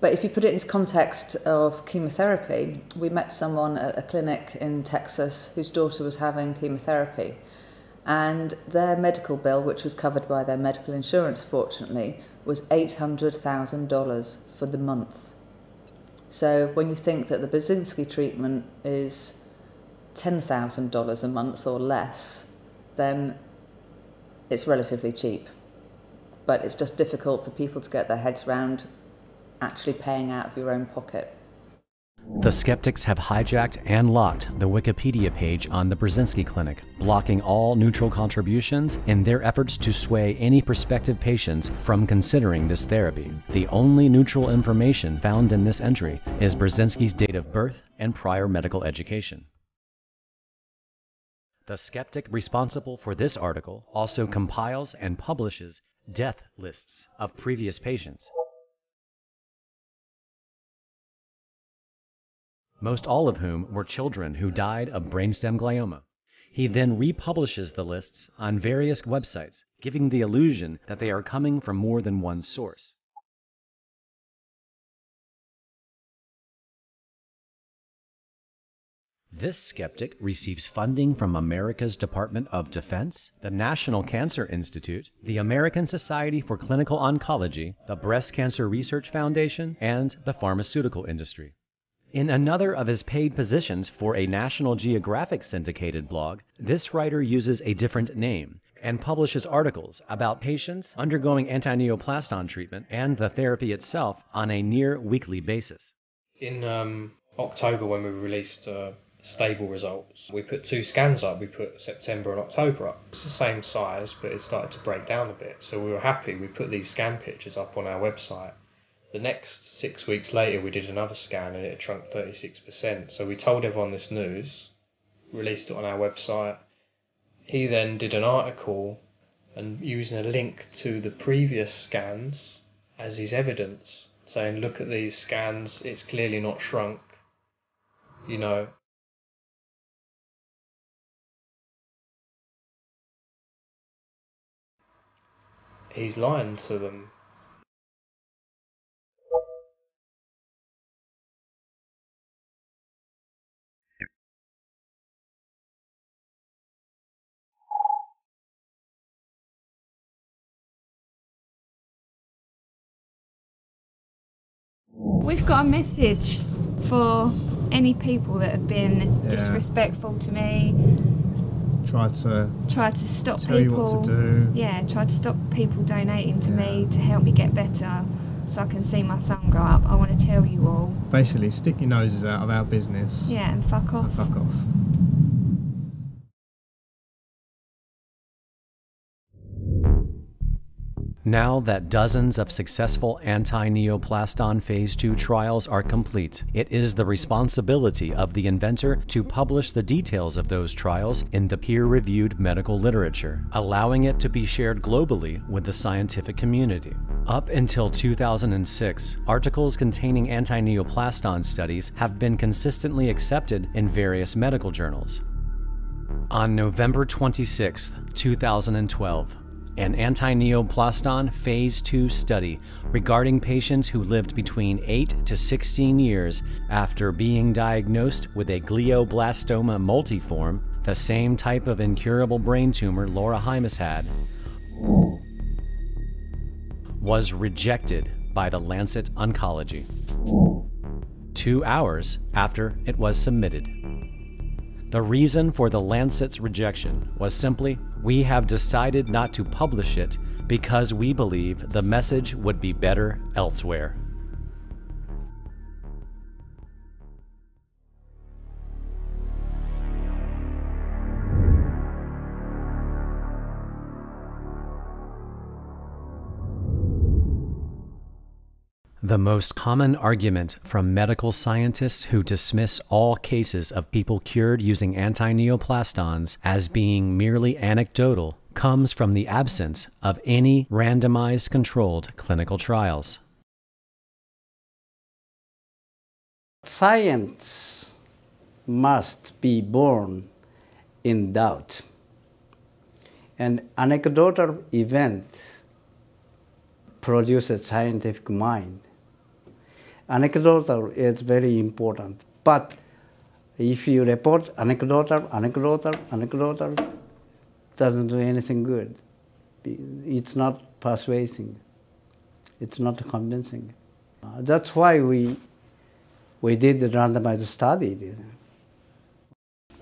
But if you put it into context of chemotherapy, we met someone at a clinic in Texas whose daughter was having chemotherapy, and their medical bill, which was covered by their medical insurance, fortunately, was $800,000 for the month. So when you think that the Burzynski treatment is $10,000 a month or less, then it's relatively cheap. But it's just difficult for people to get their heads around actually paying out of your own pocket. The skeptics have hijacked and locked the Wikipedia page on the Burzynski Clinic, blocking all neutral contributions in their efforts to sway any prospective patients from considering this therapy. The only neutral information found in this entry is Burzynski's date of birth and prior medical education. The skeptic responsible for this article also compiles and publishes death lists of previous patients, most all of whom were children who died of brainstem glioma. He then republishes the lists on various websites, giving the illusion that they are coming from more than one source. This skeptic receives funding from America's Department of Defense, the National Cancer Institute, the American Society for Clinical Oncology, the Breast Cancer Research Foundation, and the pharmaceutical industry. In another of his paid positions for a National Geographic syndicated blog, this writer uses a different name and publishes articles about patients undergoing antineoplaston treatment and the therapy itself on a near weekly basis. In October, when we released stable results, we put 2 scans up. We put September and October up. It's the same size, but it started to break down a bit, so we were happy. We put these scan pictures up on our website. The next 6 weeks later, we did another scan and it had shrunk 36%. So we told everyone this news, released it on our website. He then did an article and using a link to the previous scans as his evidence, saying, look at these scans, it's clearly not shrunk. He's lying to them. We've got a message for any people that have been disrespectful to me. Try to stop tell people. You what to do. Yeah, try to stop people donating to me to help me get better, so I can see my son grow up. I want to tell you all. Basically, stick your noses out of our business. Yeah, and fuck off. And fuck off. Now that dozens of successful anti-neoplaston phase 2 trials are complete, it is the responsibility of the inventor to publish the details of those trials in the peer-reviewed medical literature, allowing it to be shared globally with the scientific community. Up until 2006, articles containing anti-neoplaston studies have been consistently accepted in various medical journals. On November 26, 2012, an Antineoplaston Phase 2 study regarding patients who lived between 8 to 16 years after being diagnosed with a glioblastoma multiforme, the same type of incurable brain tumor Laura Hymas had, was rejected by the Lancet Oncology 2 hours after it was submitted. The reason for the Lancet's rejection was simply, we have decided not to publish it because we believe the message would be better elsewhere. The most common argument from medical scientists who dismiss all cases of people cured using antineoplastons as being merely anecdotal comes from the absence of any randomized controlled clinical trials. Science must be born in doubt. An anecdotal event produces scientific mind. Anecdotal is very important, but if you report anecdotal, doesn't do anything good. It's not persuasive. It's not convincing. That's why we did the randomized study.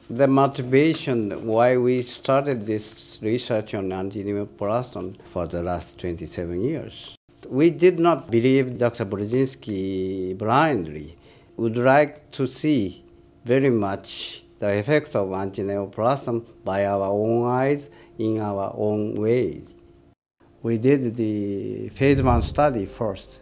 The motivation why we started this research on antineoplaston for the last 27 years. We did not believe Dr. Burzynski blindly. We would like to see very much the effect of antineoplaston by our own eyes in our own ways. We did the phase 1 study first.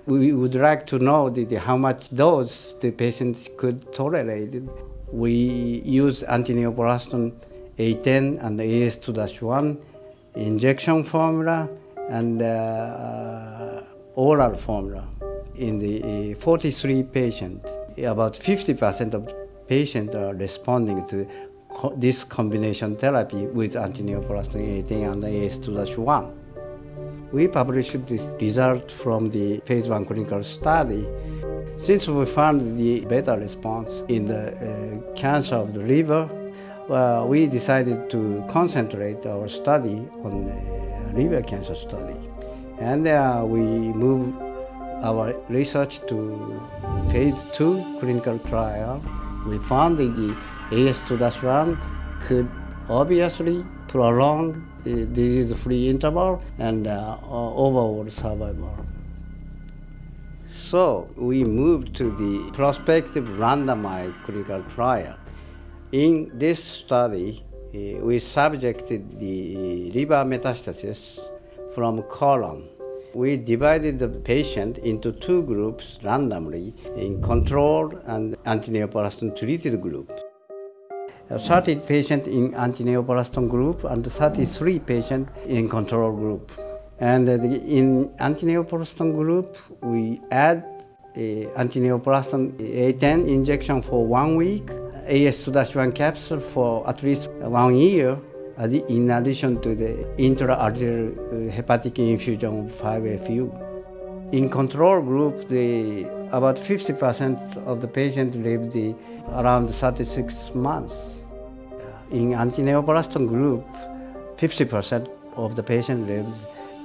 We would like to know how much dose the patient could tolerate. We use antineoplaston A10 and AS2-1 injection formula and oral formula. In the 43 patients, about 50% of patients are responding to this combination therapy with antineoplaston A10 and AS2-1. We published this result from the phase 1 clinical study. Since we found the better response in the cancer of the liver, we decided to concentrate our study on liver cancer study. And we moved our research to phase 2 clinical trial. We found that the AS2-1 could obviously prolong the disease-free interval and overall survival. So we moved to the prospective randomized clinical trial. In this study, we subjected the liver metastasis from colon. We divided the patient into 2 groups randomly in controlled and antineoplaston treated group. 30 patients in antineoplaston group and 33 patients in control group. And in antineoplaston group, we add antineoplaston A10 injection for 1 week, AS2-1 capsule for at least 1 year, in addition to the intra-arterial hepatic infusion of 5-FU. In control group, about 50% of the patients lived around 36 months. In antineoplaston group, 50% of the patients lived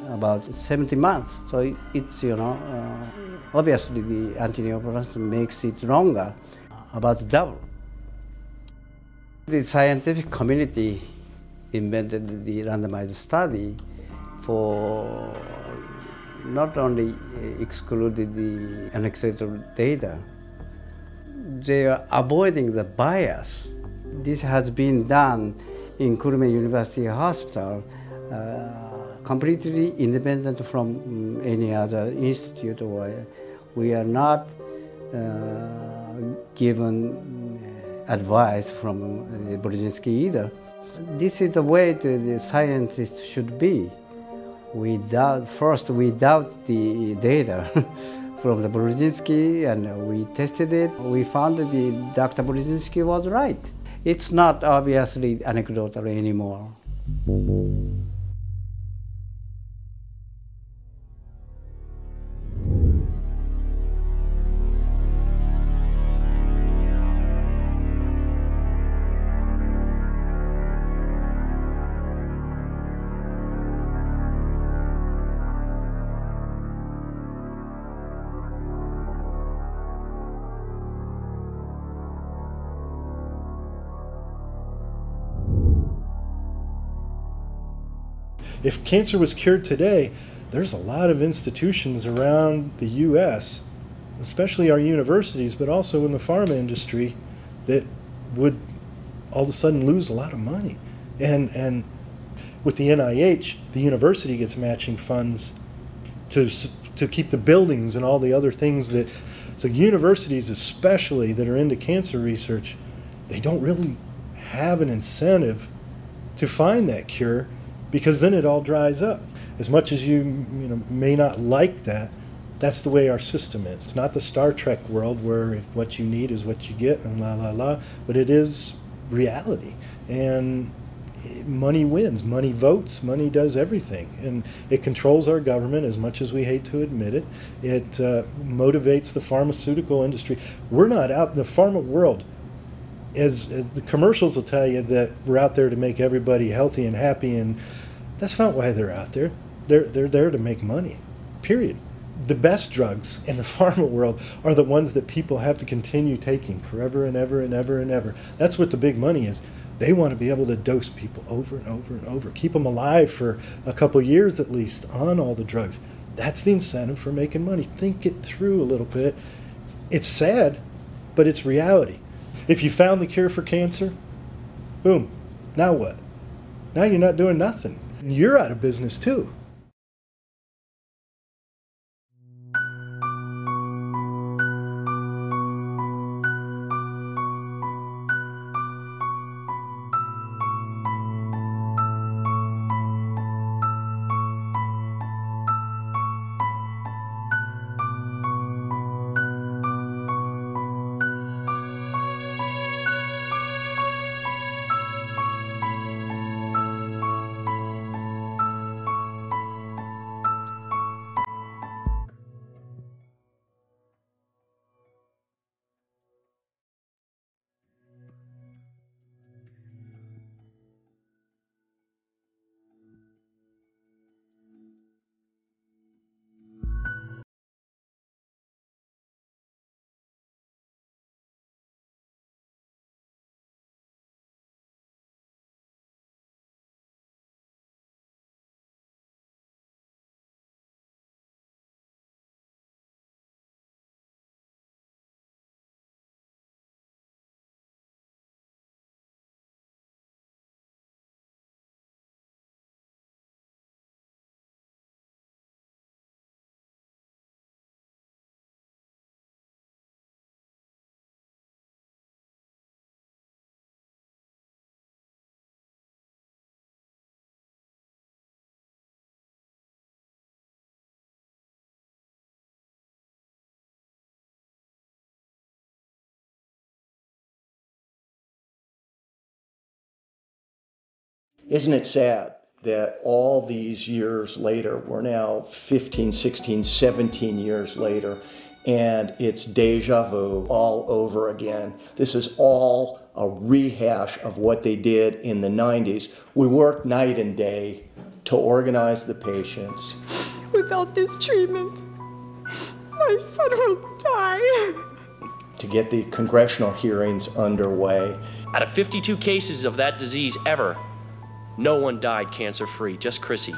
about 70 months. So it's, obviously the antineoplaston makes it longer, about double. The scientific community invented the randomized study for not only excluded the anecdotal data, they are avoiding the bias. This has been done in Kurume University Hospital, completely independent from any other institute, where we are not given advice from Burzynski either. This is the way the scientist should be. First we doubt the data from the Burzynski, and we tested it. We found that Dr. Burzynski was right. It's not obviously anecdotal anymore. If cancer was cured today, there's a lot of institutions around the U.S., especially our universities, but also in the pharma industry, that would all of a sudden lose a lot of money. And with the NIH, the university gets matching funds to keep the buildings and all the other things that, so universities especially that are into cancer research, they don't really have an incentive to find that cure, because then it all dries up. As much as you may not like that, that's the way our system is. It's not the Star Trek world where if what you need is what you get and la la la, but it is reality. And money wins, money votes, money does everything. And it controls our government as much as we hate to admit it. It motivates the pharmaceutical industry. We're not out in the pharma world. As the commercials will tell you that we're out there to make everybody healthy and happy, and that's not why they're out there. They're there to make money, period. The best drugs in the pharma world are the ones that people have to continue taking forever and ever and ever and ever. That's what the big money is. They want to be able to dose people over and over and over, keep them alive for a couple years at least on all the drugs. That's the incentive for making money. Think it through a little bit. It's sad, but it's reality. If you found the cure for cancer, boom, now what? Now you're not doing nothing. You're out of business too. Isn't it sad that all these years later, we're now 15, 16, 17 years later, and it's deja vu all over again. This is all a rehash of what they did in the 90s. We worked night and day to organize the patients. Without this treatment, my son will die. To get the congressional hearings underway. Out of 52 cases of that disease ever, no one died cancer-free, just Chrissy.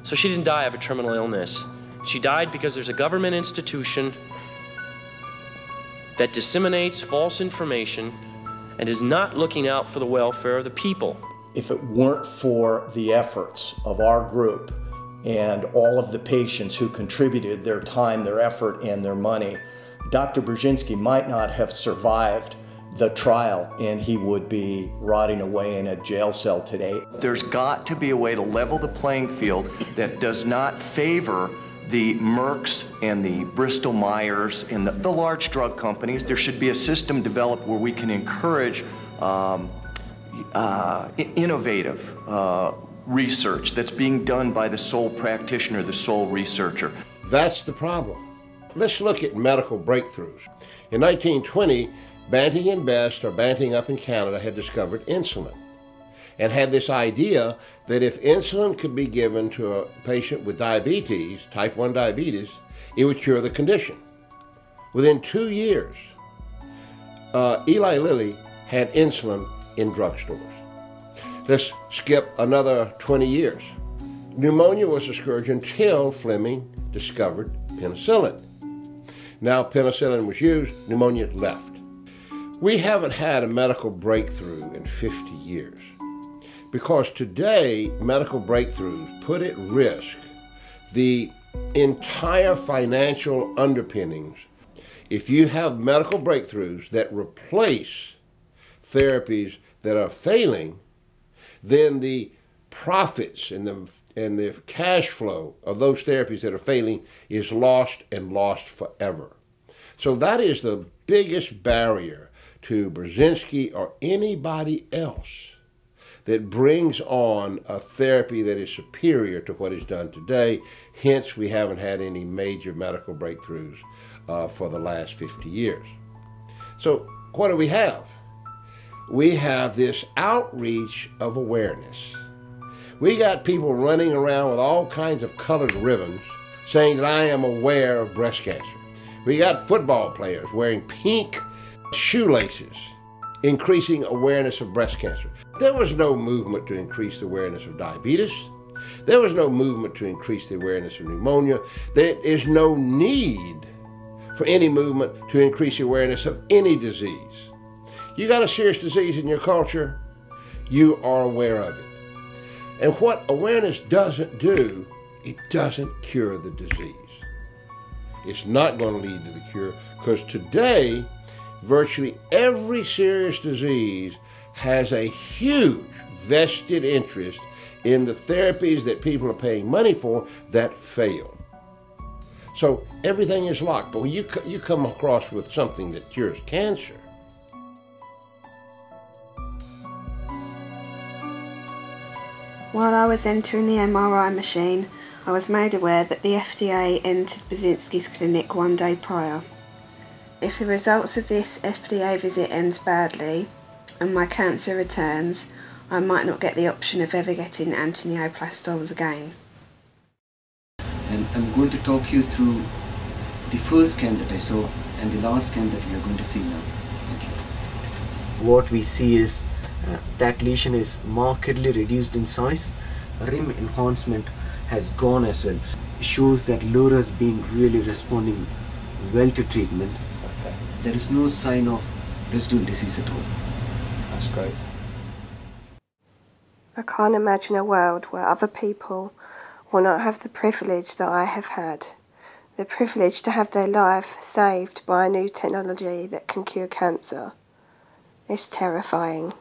So she didn't die of a terminal illness. She died because there's a government institution that disseminates false information and is not looking out for the welfare of the people. If it weren't for the efforts of our group and all of the patients who contributed their time, their effort, and their money, Dr. Burzynski might not have survived the trial, and he would be rotting away in a jail cell today. There's got to be a way to level the playing field that does not favor the Mercks and the Bristol Myers and the large drug companies. There should be a system developed where we can encourage innovative research that's being done by the sole practitioner, the sole researcher. That's the problem. Let's look at medical breakthroughs. In 1920, Banting and Best, or Banting up in Canada, had discovered insulin and had this idea that if insulin could be given to a patient with diabetes, type 1 diabetes, it would cure the condition. Within 2 years, Eli Lilly had insulin in drugstores. Let's skip another 20 years. Pneumonia was a scourge until Fleming discovered penicillin. Now penicillin was used, pneumonia left. We haven't had a medical breakthrough in 50 years because today medical breakthroughs put at risk the entire financial underpinnings. If you have medical breakthroughs that replace therapies that are failing, then the profits and the cash flow of those therapies that are failing is lost and lost forever. So that is the biggest barrier to Burzynski or anybody else that brings on a therapy that is superior to what is done today. Hence, we haven't had any major medical breakthroughs for the last 50 years. So what do we have? We have this outreach of awareness. We got people running around with all kinds of colored ribbons saying that I am aware of breast cancer. We got football players wearing pink shoelaces, increasing awareness of breast cancer. There was no movement to increase the awareness of diabetes. There was no movement to increase the awareness of pneumonia. There is no need for any movement to increase the awareness of any disease. You got a serious disease in your culture, you are aware of it. And what awareness doesn't do, it doesn't cure the disease. It's not going to lead to the cure because today, virtually every serious disease has a huge vested interest in the therapies that people are paying money for that fail. So everything is locked. But when you come across with something that cures cancer, while I was entering the MRI machine, I was made aware that the FDA entered Burzynski's clinic one day prior. If the results of this FDA visit ends badly and my cancer returns, I might not get the option of ever getting Antineoplastons again. And I'm going to talk you through the first scan that I saw and the last scan that we are going to see now. Thank you. What we see is that lesion is markedly reduced in size. Rim enhancement has gone as well. It shows that LoRa has been really responding well to treatment. Okay. There is no sign of residual disease at all. That's great. I can't imagine a world where other people will not have the privilege that I have had. The privilege to have their life saved by a new technology that can cure cancer. It's terrifying.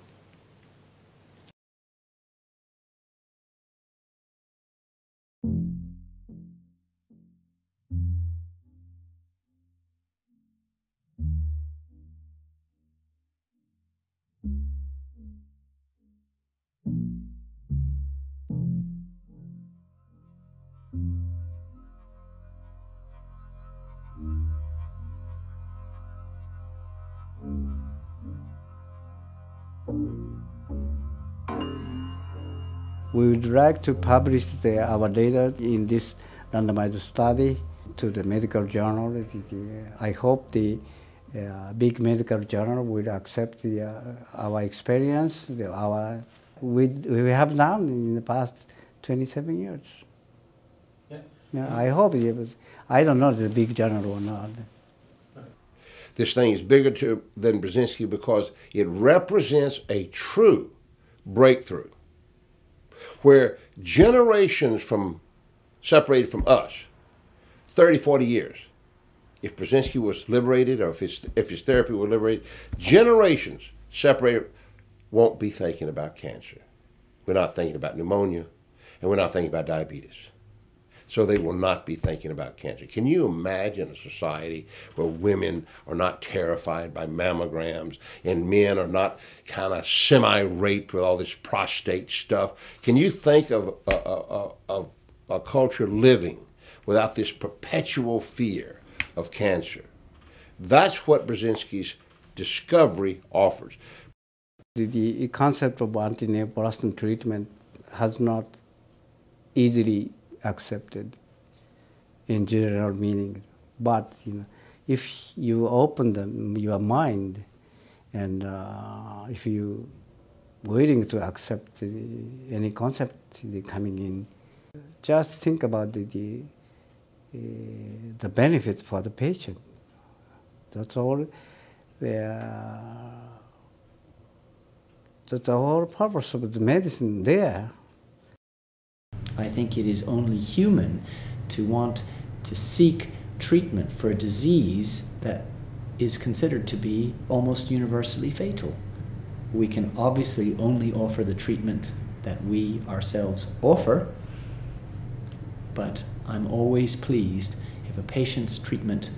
We would like to publish our data in this randomized study to the medical journal. I hope the big medical journal will accept our experience, we have done in the past 27 years. Yeah, I hope it was. I don't know if it's a big journal or not. This thing is bigger than Burzynski because it represents a true breakthrough where generations separated from us, 30, 40 years, if Burzynski was liberated or if his therapy were liberated, generations separated won't be thinking about cancer. We're not thinking about pneumonia, and we're not thinking about diabetes. So they will not be thinking about cancer. Can you imagine a society where women are not terrified by mammograms and men are not kind of semi-raped with all this prostate stuff? Can you think of a culture living without this perpetual fear of cancer? That's what Burzynski's discovery offers. The concept of antineoplaston treatment has not easily accepted in general meaning, but if you open your mind and if you willing to accept any concept coming in, Just think about the benefits for the patient. That's all. That's the whole purpose of the medicine there. I think it is only human to want to seek treatment for a disease that is considered to be almost universally fatal. We can obviously only offer the treatment that we ourselves offer, but I'm always pleased if a patient's treatment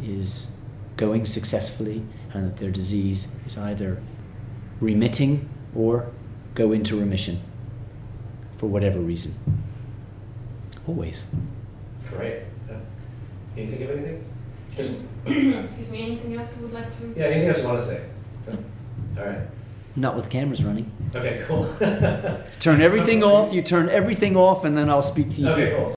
is going successfully and that their disease is either remitting or go into remission for whatever reason. Always. Great. Can you think of anything? Excuse me, anything else you would like to? Yeah, anything else you want to say? All right. Not with the cameras running. Okay, cool. Turn everything off, you turn everything off, and then I'll speak to you. Okay, cool.